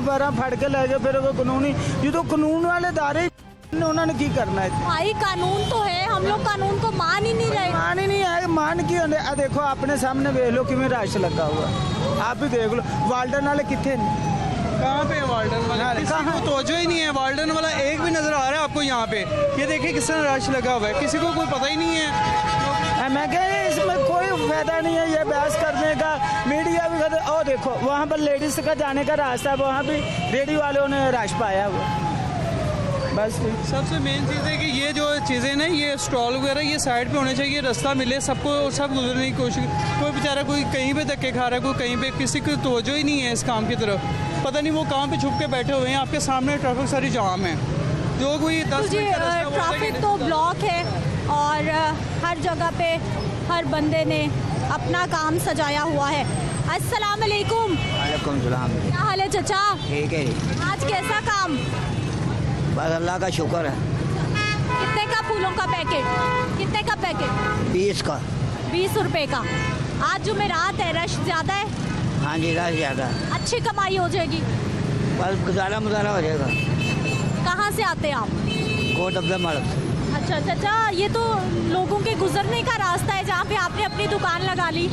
12 ਫੜ ਕੇ ਲੈ ਜਾਓ ਫਿਰ ਉਹ ਕਾਨੂੰਨ ਹੀ, ਜਦੋਂ ਕਾਨੂੰਨ ਵਾਲੇ ਦਾਰੇ उन्होंने की करना है? भाई कानून तो है, हम लोग कानून को मान ही नहीं रहे। मान ही नहीं है, मान की होने। देखो अपने सामने देख लो किमें रश लगा हुआ, आप भी देख लो। वाल्डन वाले कितने कहाँ पे वाल्डन वाला? किसी को तवज्जो ही नहीं है। वाल्डन वाला एक भी नज़र आ रहा है आपको यहाँ पे? ये देखिए किस तरह रश लगा हुआ है, किसी को कोई पता ही नहीं है। मैं कह रही इसमें कोई फायदा नहीं है ये बहस करने का। मीडिया भी कहते ओ देखो वहाँ पर लेडीज़ का जाने का रास्ता, वहाँ भी रेडी वालों ने रश पाया हुआ। बस सबसे मेन चीज़ है कि ये जो चीज़ें ना, ये स्टॉल वगैरह ये साइड पे होने चाहिए, रास्ता मिले सबको और सब गुजरने की कोशिश। कोई बेचारा कोई कहीं पे धक्के खा रहा है, कोई कहीं पे, किसी को तवज्जो ही नहीं है इस काम की तरफ। पता नहीं वो कहाँ पे छुप के बैठे हुए हैं। आपके सामने ट्रैफिक सारी जाम है, जो कोई 10 मिनट का रास्ता ट्रैफिक तो ब्लॉक है और हर जगह पे हर बंदे ने अपना काम सजाया हुआ है। अस्सलाम वालेकुम। वालेकुम सलाम। क्या हाल है चचा? ठीक है जी। आज कैसा काम? बस अल्लाह का शुक्र है। कितने का फूलों का पैकेट? कितने का पैकेट? 20 का। 20 रुपए का। आज जुमेरात है, रश ज़्यादा है? हाँ जी रश ज़्यादा है। अच्छी कमाई हो जाएगी? बस गुजारा मुजारा हो जाएगा। कहाँ से आते हैं आप? कोट अब्दुल मलिक। अच्छा चाचा, ये तो लोगों के गुजरने का रास्ता है जहाँ पे आपने अपनी दुकान लगा ली।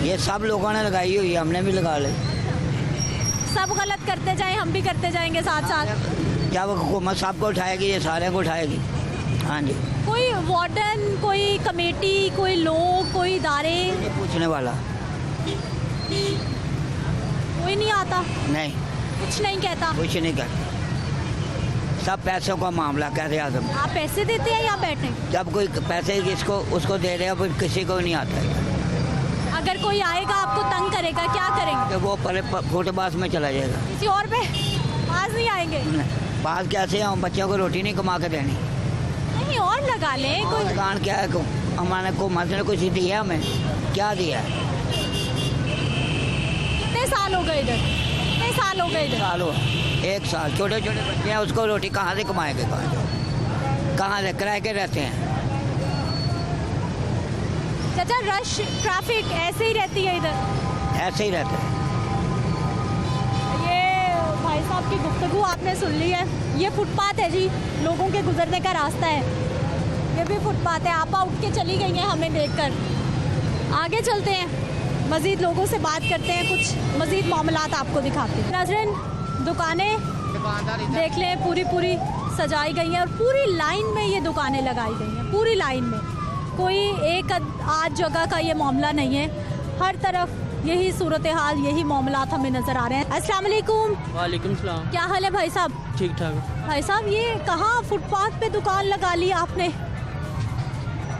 ये सब लोगों ने लगाई हुई है, हमने भी लगा ली। सब गलत करते जाएं, हम भी करते जाएंगे साथ साथ। जब हुकूमत सबको उठाएगी ये सारे को उठाएगी। हाँ जी। कोई वार्डन, कोई कमेटी, कोई लोग, कोई इदारे पूछने वाला कोई नहीं आता? नहीं, कुछ नहीं कहता? कुछ नहीं कहता। सब पैसों का मामला। कैसे आदम आप पैसे देते हैं या बैठे? जब कोई पैसे किसको उसको दे रहे हैं, फिर किसी को नहीं आता है। अगर कोई आएगा आपको तंग करेगा, क्या करेंगे? वो पहले फोटोबाज में चला जाएगा। किसी और पे पास नहीं आएंगे? पास कैसे हम बच्चों को रोटी नहीं कमा के देनी? नहीं और लगा लें कोई दुकान। क्या है हमारे को मसले कुछ दिया, हमें क्या दिया है? कितने साल हो गए इधर? कितने साल हो गए इधर? साल हो 1 साल। छोटे छोटे बच्चे हैं, उसको रोटी कहाँ से कमाएंगे? कहाँ से किराए के रहते हैं? चाचा रश ट्रैफिक ऐसे ही रहती है इधर? ऐसे ही रहते हैं। ये भाई साहब की गुफ्तगू आपने सुन ली है। ये फुटपाथ है जी, लोगों के गुजरने का रास्ता है। ये भी फुटपाथ है। आपा उठ के चली गई हैं हमें देखकर। आगे चलते हैं, मज़ीद लोगों से बात करते हैं, कुछ मज़ीद मामलात आपको दिखाते हैं। नाज़रीन, दुकानें देख लें, पूरी सजाई गई हैं और पूरी लाइन में ये दुकानें लगाई गई हैं, पूरी लाइन में। कोई एक आध जगह का ये मामला नहीं है, हर तरफ यही सूरत हाल, यही मामलात हमें नजर आ रहे हैं। अस्सलाम वालेकुम। वालेकुम सलाम। क्या हाल है भाई साहब? ठीक ठाक। भाई साहब, ये कहाँ फुटपाथ पे दुकान लगा ली आपने?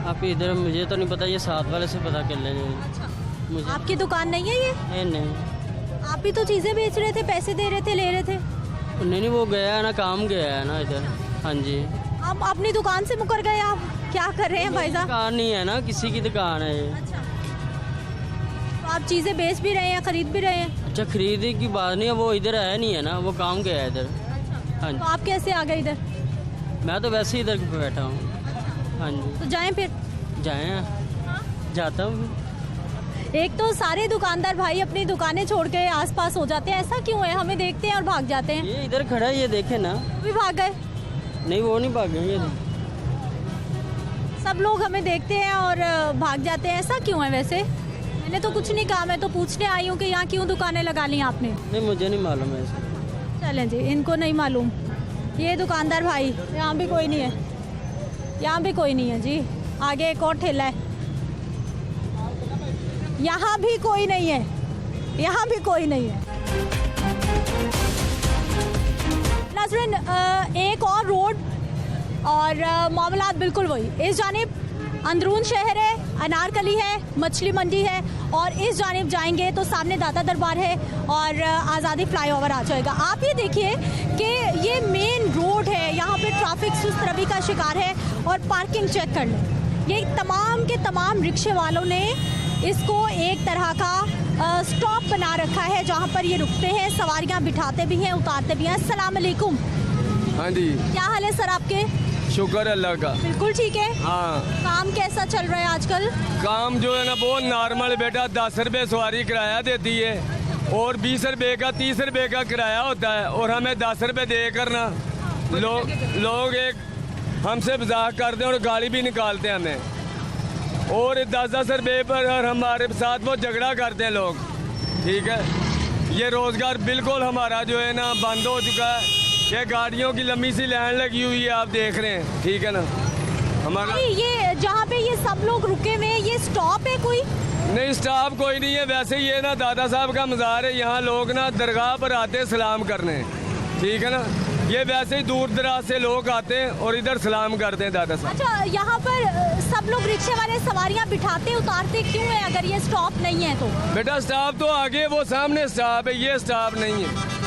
आप इधर, मुझे तो नहीं पता, ये साथ वाले से पता कर लेंगे। मुझे आपकी दुकान नहीं है ये? नहीं। आप भी तो चीजें बेच रहे थे, पैसे दे रहे थे, ले रहे थे। नहीं, वो गया है ना, काम गया है ना इधर। हाँ जी। आप अपनी दुकान से मुकर गए? आप क्या कर रहे हैं भाई साहब? दुकान नहीं है ना, किसी की दुकान है ये। तो आप चीजें बेच भी रहे हैं, खरीद भी रहे हैं? अच्छा, खरीदने की बात नहीं है, वो इधर है नहीं है ना, वो काम गया है इधर। हाँ तो जी। आप कैसे आ गए इधर? मैं तो वैसे ही इधर बैठा हूँ। हाँ जी। तो जाएं फिर? जाए, जाता हूँ। एक तो सारे दुकानदार भाई अपनी दुकानें छोड़ के आसपास हो जाते हैं, ऐसा क्यों है? हमें देखते हैं और भाग जाते हैं। ये इधर खड़ा है, ये देखे ना। वो भी भाग गए? नहीं, वो नहीं भागे। ये सब लोग हमें देखते हैं और भाग जाते हैं, ऐसा क्यों है? वैसे मैंने तो कुछ नहीं कहा, मैं तो पूछने आई हूँ कि यहाँ क्यों दुकानें लगा ली आपने। नहीं, मुझे नहीं मालूम है ऐसा। चलें जी, इनको नहीं मालूम। ये दुकानदार भाई, यहाँ भी कोई नहीं है, यहाँ भी कोई नहीं है जी। आगे एक और ठेला है, यहाँ भी कोई नहीं है, यहाँ भी कोई नहीं है। नाज़रीन, एक और रोड और मामलात बिल्कुल वही। इस जानिब अंदरून शहर है, अनारकली है, मछली मंडी है, और इस जानिब जाएंगे तो सामने दादा दरबार है और आज़ादी फ्लाईओवर आ जाएगा। आप ये देखिए कि ये मेन रोड है, यहाँ पे ट्रैफिक सुस्त रवि का शिकार है। और पार्किंग चेक कर लें, ये तमाम के तमाम रिक्शे वालों ने इसको एक तरह का स्टॉप बना रखा है जहाँ पर ये रुकते हैं, सवारियाँ बिठाते भी हैं, उतारते भी हैं। अस्सलाम वालेकुम। हाँ जी। क्या हाल है सर आपके? शुक्र अल्लाह का। बिल्कुल ठीक है। हाँ। काम कैसा चल रहा है आजकल? काम जो है ना बहुत नॉर्मल बेटा, 10 रुपये सवारी किराया देती है और 20 रुपये का 30 रुपये का किराया होता है, और हमें 10 रुपये दे करना लोग एक हमसे मजाक करते हैं और गाली भी निकालते हैं हमें, और 10-10 रुपये पर हमारे साथ वो झगड़ा करते हैं लोग। ठीक है, ये रोज़गार बिल्कुल हमारा जो है ना बंद हो चुका है। ये गाड़ियों की लंबी सी लाइन लगी हुई है, आप देख रहे हैं। ठीक है ना, हमारा ये जहाँ पे ये सब लोग रुके हुए हैं, ये स्टॉप है कोई? नहीं, स्टॉप कोई नहीं है। वैसे ये ना दादा साहब का मज़ार है, यहाँ लोग ना दरगाह पर आते हैं सलाम करने। ठीक है ना, ये वैसे ही दूर दराज से लोग आते हैं और इधर सलाम करते हैं दादा साहब। अच्छा, यहाँ पर सब लोग रिक्शे वाले सवारियाँ बिठाते उतारते क्यों है अगर ये स्टॉप नहीं है तो? बेटा स्टॉप तो आगे वो सामने स्टॉप है, ये स्टॉप नहीं है।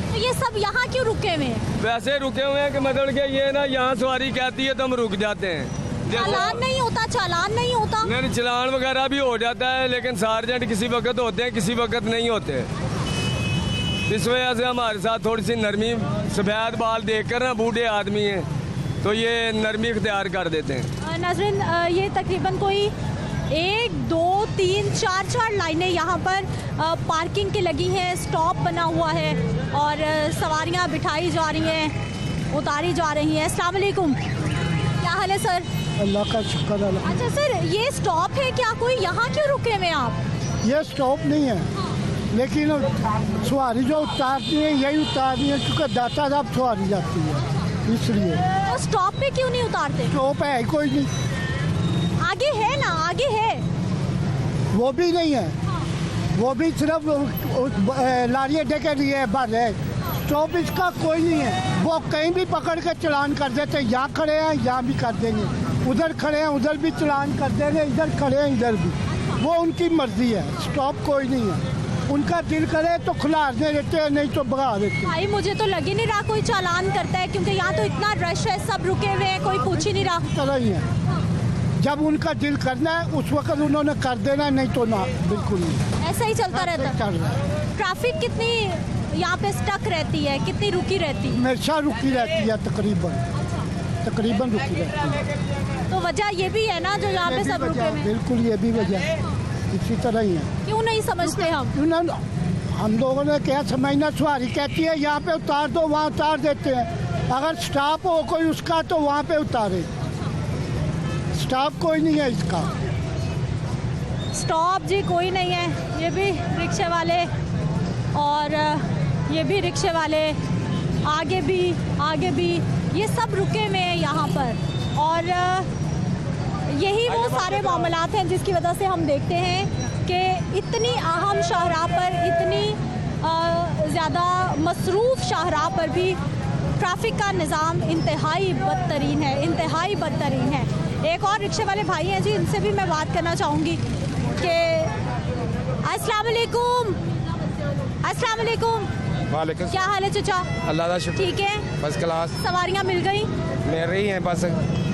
तो ये सब यहाँ क्यों रुके हुए हैं? वैसे रुके हुए हैं कि मतलब कि ये ना यहाँ सवारी कहती है तो हम रुक जाते हैं। चालान नहीं होता? चालान नहीं होता? नहीं, चलान वगैरह भी हो जाता है, लेकिन सार्जेंट किसी वक्त होते हैं, किसी वक्त नहीं होते। इस वजह से हमारे साथ थोड़ी सी नरमी, सफ़ेद बाल देखकर ना बूढ़े आदमी हैं तो ये नरमी इख्तियार कर देते हैं। नाज़रीन, ये तकरीबन कोई 1, 2, 3, 4 लाइनें यहाँ पर पार्किंग की लगी हैं, स्टॉप बना हुआ है और सवारियाँ बिठाई जा रही हैं, उतारी जा रही हैं। अस्सलाम वालेकुम। क्या हाल है सर? अल्लाह का शुक्र है। अच्छा सर, ये स्टॉप है क्या कोई? यहाँ क्यों रुके हुए आप? ये स्टॉप नहीं है, लेकिन सवारी जो उतारती है यही उतारती है, क्योंकि दाता साहब सवारी जाती है, इसलिए। तो स्टॉप पे क्यों नहीं उतारते? स्टॉप है कोई नहीं, आगे है ना, आगे है। वो भी नहीं है, वो भी सिर्फ लारिया डे के लिए बंद है। स्टॉप इसका कोई नहीं है, वो कहीं भी पकड़ के चलान कर देते। यहाँ खड़े हैं यहाँ भी कर देंगे, उधर खड़े हैं उधर भी चलान कर देंगे, इधर खड़े हैं इधर भी, वो उनकी मर्जी है। स्टॉप कोई नहीं है, उनका दिल करे तो खुला दे देते हैं, नहीं तो भगा देते। भाई मुझे तो लग ही नहीं रहा कोई चालान करता है, क्योंकि यहाँ तो इतना रश है, सब रुके हुए हैं, कोई पूछ ही नहीं रहा। तरह ही है, जब उनका दिल करना है उस वक्त उन्होंने कर देना, नहीं तो ना, बिल्कुल नहीं। ऐसा ही चलता रहता है। ट्रैफिक कितनी यहाँ पे स्टक रहती है, कितनी रुकी रहती है? हमेशा रुकी रहती है, तकरीबन रुकी रहती है। तो वजह ये भी है ना जो यहाँ पे सब रुके हुए? बिल्कुल, ये भी वजह है, इसी तरह ही है। क्यों नहीं समझते हम लोगों ने क्या समझना, सवारी कहती है यहाँ पे उतार दो, वहाँ उतार देते हैं। अगर स्टॉप हो कोई उसका तो वहाँ पे उतारे, स्टॉप कोई नहीं है इसका। स्टॉप जी कोई नहीं है, ये भी रिक्शे वाले और ये भी रिक्शे वाले, आगे भी ये सब रुके हुए हैं यहाँ पर। और यही वो सारे मामलात हैं जिसकी वजह से हम देखते हैं कि इतनी अहम शाहराह पर, इतनी ज़्यादा मसरूफ़ शाहराह पर भी ट्रैफिक का निज़ाम इंतहाई बदतरीन है, इंतहाई बदतरीन है। एक और रिक्शे वाले भाई हैं जी, इनसे भी मैं बात करना चाहूँगी कि अस्सलाम वालेकुम। अस्सलाम वालेकुम। वालेकुम। क्या हाल है चचा? अल्लाह का शुक्र। ठीक है, फर्स्ट क्लास। सवारियाँ मिल गई? मिल रही हैं बस।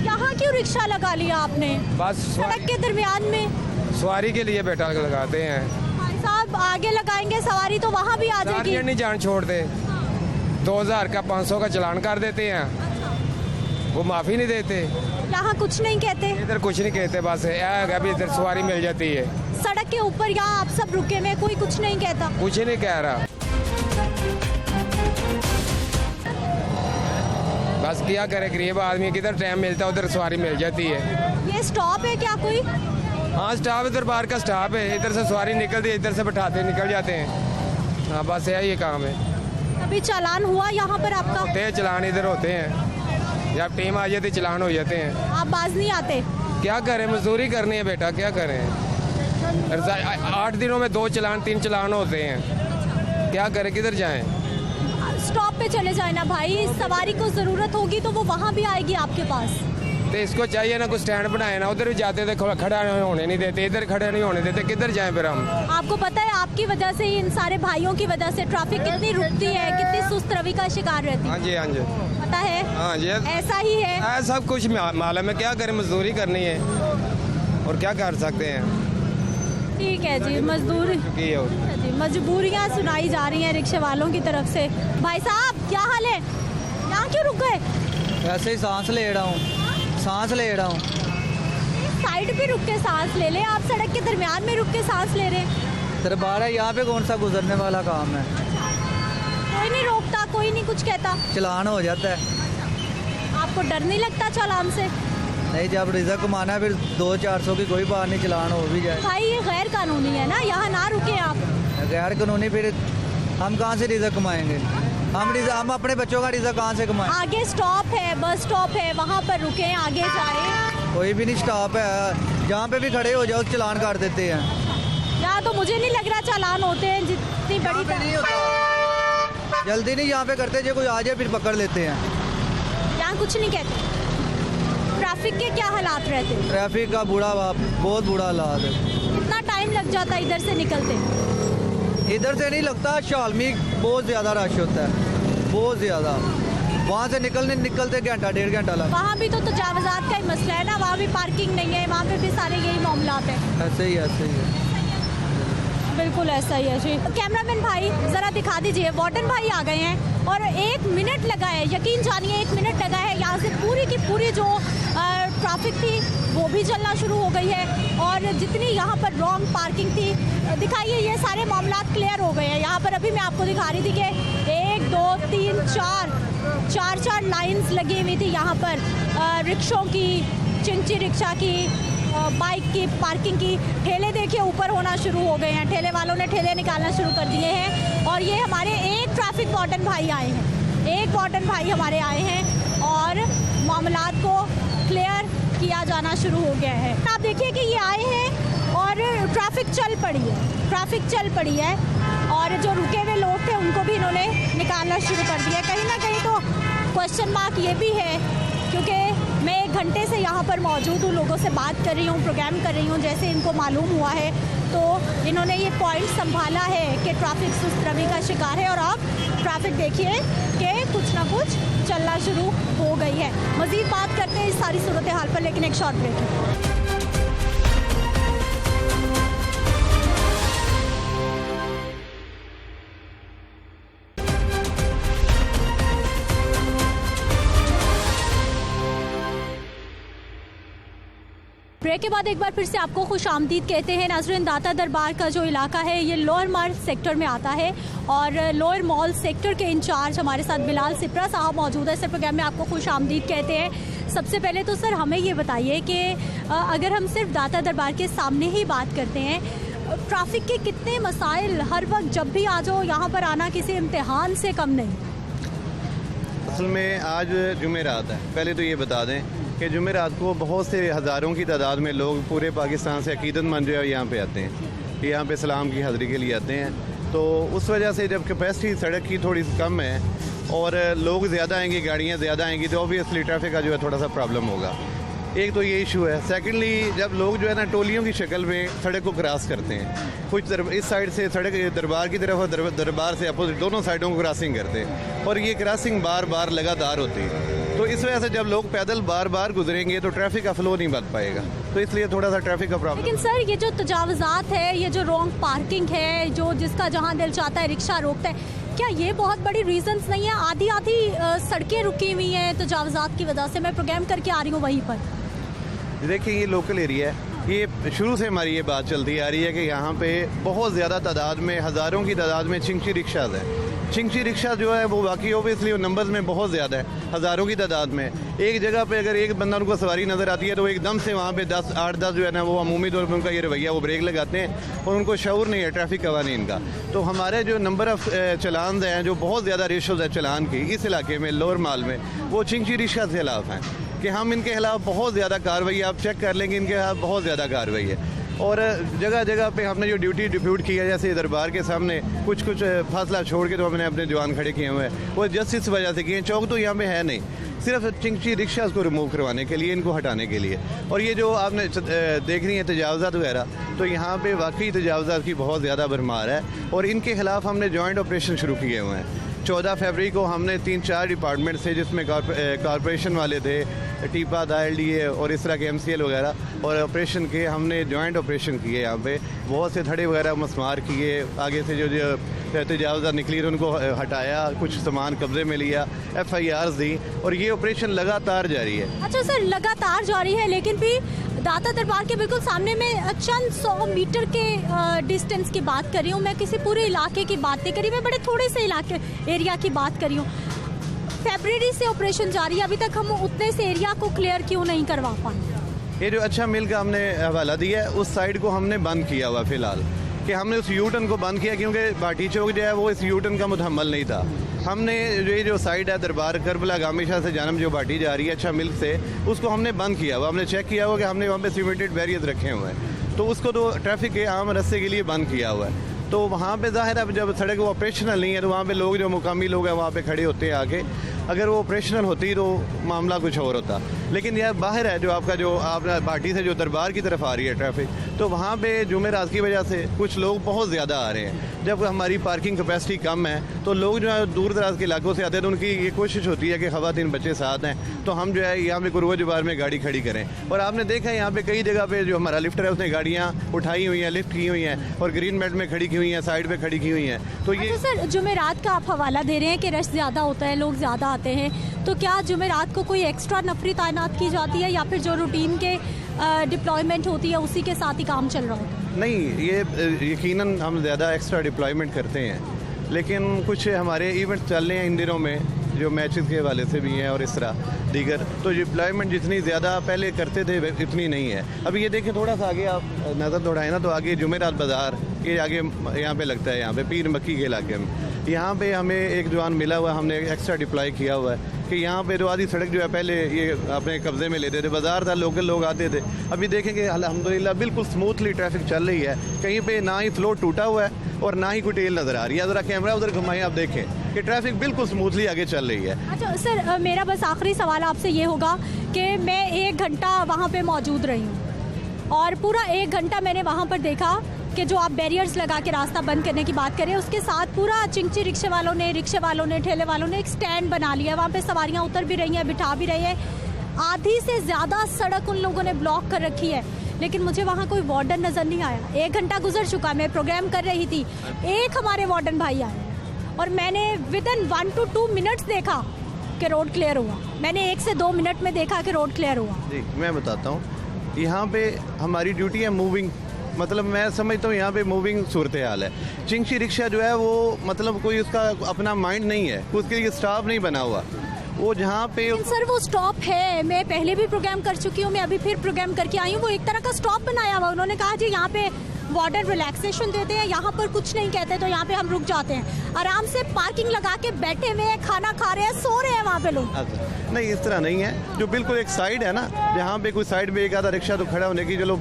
यहाँ क्यों रिक्शा लगा लिया आपने? बस सड़क के दरमियान में। सवारी के लिए बेटा लगाते हैं। भाई साहब आगे लगाएंगे सवारी तो वहाँ भी आ जाएगी। नहीं जान छोड़ते, 2000 का 500 का चलान कर देते हैं, वो माफ़ी नहीं देते। यहाँ कुछ नहीं कहते? इधर कुछ नहीं कहते, बस अभी इधर सवारी मिल जाती है। सड़क के ऊपर यहाँ आप सब रुके में कोई कुछ नहीं कहता? कुछ नहीं कह रहा, बस क्या करे गरीब आदमी, किधर टाइम मिलता है उधर सवारी मिल जाती है। ये स्टॉप है क्या कोई? हाँ स्टॉप, इधर बाहर का स्टॉप है, इधर से सवारी निकलती है, इधर से बैठाते निकल जाते हैं। हाँ बस यही काम है। अभी चालान हुआ यहाँ पर आपका? होते हैं चलान, इधर होते हैं, जब टीम आ जाती चलान हो जाते हैं। आप बाज नहीं आते? क्या करें, मजदूरी करनी है बेटा, क्या करें। 8 दिनों में 2 चलान 3 चलान होते हैं, क्या करें, किधर जाएं। स्टॉप पे चले जाए ना भाई, सवारी को ज़रूरत होगी तो वो वहाँ भी आएगी आपके पास। तो इसको चाहिए ना कुछ स्टैंड बनाए ना, उधर भी जाते थे खड़ा होने नहीं देते, इधर खड़े नहीं होने देते, किधर जाएं फिर हम। आपको पता है आपकी वजह से, इन सारे भाइयों की वजह से ट्रैफिक कितनी रुकती है, कितनी सुस्त रवि का शिकार रहती है। हाँ जी, हाँ जी पता है। हाँ जी, ऐसा ही है, सब कुछ मालूम है, क्या करें, मजदूरी करनी है और क्या कर सकते हैं। ठीक है जी, मजदूरी जी, मजबूरियाँ सुनाई जा रही हैं रिक्शे वालों की तरफ से। भाई साहब क्या हाल है, यहाँ क्यों रुक गए? ऐसे ही सांस ले रहा हूँ, सांस ले रहा हूँ। साइड पे रुक के सांस ले ले, आप सड़क के दरमियान में रुक के सांस ले रहे। दरबार है यहाँ पे, कौन सा गुजरने वाला काम है। कोई नहीं रोकता, कोई नहीं कुछ कहता, चलान हो जाता है। आपको डर नहीं लगता चालान से? नहीं, जब रिजक कमाना है फिर 200-400 की कोई बात नहीं, चलान हो भी जाए। भाई ये गैर कानूनी है ना, यहाँ ना रुके आप। गैर कानूनी, फिर हम कहाँ से रिजक कमाएंगे। हम अपने बच्चों का रिजक कहाँ से कमाएं। आगे स्टॉप है, बस स्टॉप है, वहाँ पर रुके, आगे जाए। कोई भी नहीं स्टॉप है, जहाँ पे भी खड़े हो जाओ चलान कर देते हैं। यहाँ तो मुझे नहीं लग रहा चालान होते हैं, जितनी बड़ी नहीं होता, जल्दी नहीं यहाँ पे करते, जो कोई आ जाए फिर पकड़ लेते हैं। यहाँ कुछ नहीं कहते। ट्रैफिक के क्या हालात रहते हैं? ट्रैफिक का बहुत बुरा हालात है। कितना टाइम लग जाता है इधर से निकलते? इधर से नहीं लगता, शालमी बहुत ज़्यादा रश होता है, बहुत ज़्यादा। वहाँ से निकलते घंटा 1.5 घंटा लगता है। वहाँ भी तो तजावज़ात का ही मसला है ना, वहाँ भी पार्किंग नहीं है, वहाँ पे भी सारे यही मामलात है। ऐसे ही है। बिल्कुल ऐसा ही है जी। कैमरामैन भाई ज़रा दिखा दीजिए, वार्डन भाई आ गए हैं और 1 मिनट लगा है, यकीन जानिए 1 मिनट लगा है, यहाँ से पूरी की पूरी जो ट्रैफिक थी वो भी चलना शुरू हो गई है और जितनी यहाँ पर रॉन्ग पार्किंग थी, दिखाइए ये सारे मामलात क्लियर हो गए हैं। यहाँ पर अभी मैं आपको दिखा रही थी कि 1 2 3 4 लाइन्स लगी हुई थी यहाँ पर रिक्शों की, चिंची रिक्शा की, बाइक की, पार्किंग की। ठेले देखिए ऊपर होना शुरू हो गए हैं, ठेले वालों ने ठेले निकालना शुरू कर दिए हैं और ये हमारे एक ट्रैफिक वार्डन भाई आए हैं, एक वार्डन भाई हमारे आए हैं और मामलात को क्लियर किया जाना शुरू हो गया है। आप देखिए कि ये आए हैं और ट्रैफिक चल पड़ी है और जो रुके हुए लोग थे उनको भी इन्होंने निकालना शुरू कर दिया। कहीं ना कहीं तो क्वेश्चन मार्क ये भी है, क्योंकि मैं 1 घंटे से यहाँ पर मौजूद हूँ, लोगों से बात कर रही हूँ, प्रोग्राम कर रही हूँ। जैसे इनको मालूम हुआ है तो इन्होंने ये पॉइंट संभाला है कि ट्रैफिक सुस्त रवि का शिकार है और अब ट्रैफिक देखिए कि कुछ ना कुछ चलना शुरू हो गई है। मज़ीद बात करते हैं इस सारी सूरत हाल पर, लेकिन एक शॉर्ट ब्रेक है। ब्रेक के बाद एक बार फिर से आपको खुश आमदीद कहते हैं। नाज़रीन, दाता दरबार का जो इलाका है ये लोअर मॉल सेक्टर में आता है और लोअर मॉल सेक्टर के इंचार्ज हमारे साथ बिलाल सिप्रा साहब मौजूद है। सर, प्रोग्राम में आपको खुश आमदीद कहते हैं। सबसे पहले तो सर हमें ये बताइए कि अगर हम सिर्फ दाता दरबार के सामने ही बात करते हैं, ट्रैफिक के कितने मसाइल हर वक्त जब भी आ जाओ यहाँ पर आना किसी इम्तिहान से कम नहीं? असल में आज जुमेरात है, पहले तो ये बता दें कि जुमेरात को बहुत से हज़ारों की तादाद में लोग पूरे पाकिस्तान से अकीदतमंद जो है यहाँ पे आते हैं। यहाँ पे सलाम की हाज़िरी के लिए आते हैं। तो उस वजह से जब कैपेसिटी सड़क की थोड़ी सी कम है और लोग ज़्यादा आएंगे, गाड़ियाँ ज़्यादा आएंगी, तो ऑब्वियसली ट्रैफिक का जो है थोड़ा सा प्रॉब्लम होगा। एक तो ये इशू है। सेकेंडली, जब लोग जो है ना टोलियों की शक्ल में सड़क को क्रॉस करते हैं, कुछ इस साइड से सड़क दरबार की तरफ और दरबार से अपोजिट दोनों साइडों को क्रॉसिंग करते हैं, और ये क्रॉसिंग बार बार लगातार होती है। तो इस वजह से जब लोग पैदल बार बार गुजरेंगे तो ट्रैफिक का फ्लो नहीं बन पाएगा, तो इसलिए थोड़ा सा ट्रैफिक का प्रॉब्लम। लेकिन सर, ये जो तजावुज़ात है, ये जो रॉन्ग पार्किंग है, जो जिसका जहाँ दिल चाहता है रिक्शा रोकता है, क्या ये बहुत बड़ी रीजंस नहीं है? आधी आधी सड़कें रुकी हुई हैं तजावुज़ात की वजह से। मैं प्रोग्राम करके आ रही हूँ वहीं पर। देखिए, ये लोकल एरिया है, ये शुरू से हमारी ये बात चलती आ रही है कि यहाँ पे बहुत ज़्यादा तादाद में, हज़ारों की तादाद में चिंची रिक्शाज हैं। चिंची रिक्शा जो है वो बाकी ओबियसली नंबर्स में बहुत ज़्यादा है, हज़ारों की तादाद में। एक जगह पे अगर एक बंदा उनको सवारी नज़र आती है तो एकदम से वहाँ पे 8-10 जो है ना, वो अमूमी तौर पर उनका ये रवैया, वो ब्रेक लगाते हैं और उनको शऊर नहीं है ट्रैफिक कवानीन का। तो हमारे जो नंबर ऑफ़ चलान हैं, जो बहुत ज़्यादा रेशोज़ है चलान की इस इलाके में, लोअर माल में, वो चिंची रिक्शा के खिलाफ हैं कि हम इनके खिलाफ बहुत ज़्यादा कार्रवाई, आप चेक कर लेंगे, इनके खिलाफ बहुत ज़्यादा कार्रवाई है। और जगह जगह पे हमने जो ड्यूटी डिप्यूट की है, जैसे दरबार के सामने कुछ फासला छोड़ के तो हमने अपने जवान खड़े किए हुए हैं, वो जस्ट इस वजह से किए। चौक तो यहाँ पे है नहीं, सिर्फ चिंची रिक्शा को रिमूव करवाने के लिए, इनको हटाने के लिए। और ये जो आपने देख रही है तजावुज़ात वगैरह, तो यहाँ पे वाकई तजावुज़ात की बहुत ज़्यादा भरमार है और इनके खिलाफ हमने जॉइंट ऑपरेशन शुरू किए हुए हैं। 14 फरवरी को हमने 3-4 डिपार्टमेंट से, जिसमें कॉरपोरेशन वाले थे, टीपा, दाएलडीए और इस तरह के MCL वगैरह, और ऑपरेशन किए, हमने जॉइंट ऑपरेशन किए। यहाँ पे बहुत से धड़े वगैरह मसमार किए, आगे से जो तजावुज़ात निकली तो उनको हटाया, कुछ सामान कब्जे में लिया, FIRs दी, और ये ऑपरेशन लगातार जारी है। अच्छा सर, लगातार जारी है, लेकिन भी दाता दरबार के बिल्कुल सामने में चंद 100 मीटर के डिस्टेंस की बात कर रही हूँ मैं, किसी पूरे इलाके की बात नहीं करी मैं, बड़े थोड़े से इलाके एरिया की बात कर रही हूँ। फरवरी से ऑपरेशन जारी है, अभी तक हम उतने से एरिया को क्लियर क्यों नहीं करवा पाए? ये जो अच्छा मिल का हमने हवाला दिया है, उस साइड को हमने बंद किया हुआ फिलहाल, कि हमने उस यूटर्न को बंद किया क्योंकि भाटी चौक जो है वो इस यूटर्न का मुतहम्मल नहीं था। हमने जो साइड है दरबार करबला गामी शाह से जानब जो भाटी जा रही है अच्छा मिल्क से, उसको हमने बंद किया हुआ, हमने चेक किया हुआ कि हमने वहाँ पे सीमेंटेड बैरियर्स रखे हुए हैं, तो उसको तो ट्रैफिक के आम रास्ते के लिए बंद किया हुआ है। तो वहाँ पे ज़ाहिर है जब सड़क वो ऑपरेशनल नहीं है तो वहाँ पे लोग जो मुकामी लोग हैं वहाँ पे खड़े होते हैं आके, अगर वो ऑपरेशनल होती तो मामला कुछ और होता। लेकिन यह बाहर है, जो आपका जो आप भाटी से जो दरबार की तरफ आ रही है ट्रैफिक, तो वहाँ पे जुमेरात की वजह से कुछ लोग बहुत ज़्यादा आ रहे हैं। जब हमारी पार्किंग कैपेसिटी कम है तो लोग जो है दूर दराज के इलाकों से आते हैं, तो उनकी ये कोशिश होती है कि ख़वातीन बच्चे साथ हैं तो हम जो है यहाँ पे गुरुआ जुबार में गाड़ी खड़ी करें। और आपने देखा है यहाँ पे कई जगह पे जो हमारा लिफ्टर है उसने गाड़ियाँ उठाई हुई हैं, लिफ्ट की हुई हैं और ग्रीन बेल्ट में खड़ी की हुई हैं, साइड पे खड़ी की हुई हैं। तो ये सर, जुमेरात का आप हवाला दे रहे हैं कि रश ज़्यादा होता है, लोग ज़्यादा आते हैं, तो क्या जुमेरात को कोई एक्स्ट्रा नफरी तैनात की जाती है या फिर जो रूटीन के डिप्लॉयमेंट होती है उसी के साथ ही काम चल रहा होता है? नहीं, ये यकीनन हम ज़्यादा एक्स्ट्रा डिप्लॉयमेंट करते हैं, लेकिन कुछ हमारे इवेंट चल रहे हैं इन दिनों में जो मैचेस के हवाले से भी हैं और इस तरह दीगर, तो डिप्लॉयमेंट जितनी ज़्यादा पहले करते थे इतनी नहीं है। अभी ये देखें, थोड़ा सा आगे आप नज़र दौड़ाएं ना, तो आगे जुमेरात बाज़ार ये आगे यहाँ पे लगता है, यहाँ पे पीर मक्की के इलाके में, यहाँ पे हमें एक जवान मिला हुआ, हमने एक्स्ट्रा डिप्लॉय किया हुआ है कि यहाँ पे जो आधी सड़क जो है पहले ये अपने कब्जे में लेते थे, बाज़ार था, लोकल लोग आते थे। अभी देखेंगे अल्हम्दुलिल्लाह बिल्कुल स्मूथली ट्रैफिक चल रही है, कहीं पे ना ही फ्लो टूटा हुआ है और ना ही कोई टेल नज़र आ रही है। ज़रा कैमरा उधर घुमाएं, आप देखें कि ट्रैफिक बिल्कुल स्मूथली आगे चल रही है। अच्छा सर, मेरा बस आखिरी सवाल आपसे ये होगा कि मैं 1 घंटा वहाँ पे मौजूद रही हूँ और पूरा 1 घंटा मैंने वहाँ पर देखा कि जो आप बैरियर्स लगा के रास्ता बंद करने की बात करें, उसके साथ पूरा चिंची रिक्शे वालों ने ठेले वालों ने एक स्टैंड बना लिया, वहाँ पे सवारियाँ उतर भी रही हैं, बिठा भी रही हैं। आधी से ज़्यादा सड़क उन लोगों ने ब्लॉक कर रखी है, लेकिन मुझे वहाँ कोई वार्डन नज़र नहीं आया। 1 घंटा गुजर चुका, मैं प्रोग्राम कर रही थी, एक हमारे वार्डन भाई आए और मैंने विदिन 1 to 2 मिनट्स देखा कि रोड क्लियर हुआ। मैंने 1 से 2 मिनट में देखा कि रोड क्लियर हुआ। जी, मैं बताता हूँ, यहाँ पे हमारी ड्यूटी है मूविंग, मतलब मैं समझता हूँ यहाँ पे मूविंग सूरत हाल है। चिंची रिक्शा जो है वो मतलब कोई उसका अपना माइंड नहीं है, उसके लिए स्टाफ नहीं बना हुआ, वो जहाँ पे सर वो स्टॉप है। मैं पहले भी प्रोग्राम कर चुकी हूँ, मैं अभी फिर प्रोग्राम करके आई हूँ, वो एक तरह का स्टॉप बनाया हुआ। उन्होंने कहा जी यहाँ पे वार्डन रिलैक्सेशन देते हैं, यहाँ पर कुछ नहीं कहते तो यहाँ पे हम रुक जाते हैं, आराम से पार्किंग लगा के बैठे हुए हैं, खाना खा रहे हैं, सो रहे हैं वहाँ पे लोग। नहीं, इस तरह नहीं है। जो बिल्कुल एक साइड है ना, जहाँ पे कोई साइड में एक आधा रिक्शा तो खड़ा होने की, चलो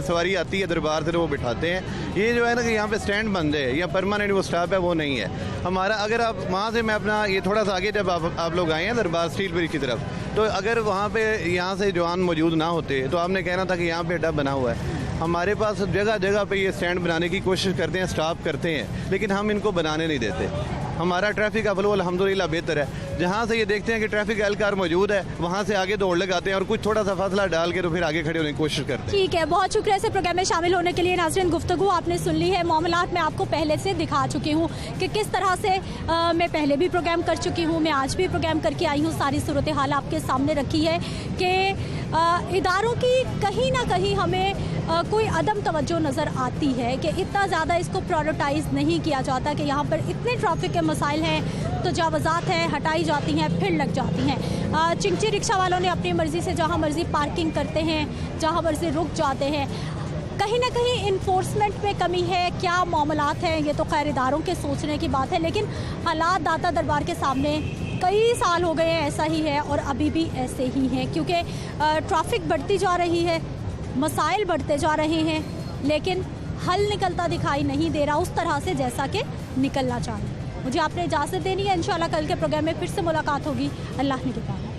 सवारी आती है दरबार से तो वो बिठाते हैं। ये जो है ना कि यहाँ पे स्टैंड बंद है या परमानेंट वो स्टॉप है, वो नहीं है हमारा। अगर आप वहाँ से, मैं अपना ये थोड़ा सा आगे जब आप लोग आए हैं दरबार स्टील ब्रिज की तरफ, तो अगर वहाँ पे यहाँ से जवान मौजूद ना होते तो आपने कहना था कि यहाँ पे अड्डा बना हुआ है। हमारे पास जगह जगह पे ये स्टैंड बनाने की कोशिश करते हैं, स्टॉप करते हैं, लेकिन हम इनको बनाने नहीं देते। हमारा ट्रैफिक का फ्लो अल्हम्दुलिल्लाह बेहतर है। जहाँ से ये देखते हैं कि ट्रैफिक एहलकार मौजूद है, वहाँ से आगे दौड़ लगाते हैं और कुछ थोड़ा सा फासला डाल के तो फिर आगे खड़े होने की कोशिश करते हैं। ठीक है, बहुत शुक्रिया इस प्रोग्राम में शामिल होने के लिए। नाज़रीन, गुफ्तगू आपने सुन ली है। मामलात मैं आपको पहले से दिखा चुकी हूँ कि किस तरह से मैं पहले भी प्रोग्राम कर चुकी हूँ, मैं आज भी प्रोग्राम करके आई हूँ। सारी सूरत हाल आपके सामने रखी है कि इदारों की कहीं ना कहीं हमें कोई अदम तवज्जो नज़र आती है कि इतना ज़्यादा इसको प्रायोरिटाइज़ नहीं किया जाता कि यहाँ पर इतने ट्रैफिक के मसाइल हैं, तो जावज़ात हैं, हटाई जाती हैं, फिर लग जाती हैं। चिंची रिक्शा वालों ने अपनी मर्ज़ी से जहाँ मर्ज़ी पार्किंग करते हैं, जहाँ मर्ज़ी रुक जाते हैं। कहीं ना कहीं इन्फोर्समेंट में कमी है, क्या मामलात हैं, ये तो खैर इदारों के सोचने की बात है। लेकिन हालात दाता दरबार के सामने कई साल हो गए हैं ऐसा ही है और अभी भी ऐसे ही हैं, क्योंकि ट्रैफिक बढ़ती जा रही है, मसाइल बढ़ते जा रहे हैं, लेकिन हल निकलता दिखाई नहीं दे रहा उस तरह से जैसा कि निकलना चाहिए। मुझे आपने इजाज़त देनी है। इंशाल्लाह कल के प्रोग्राम में फिर से मुलाकात होगी। अल्लाह निगहबान।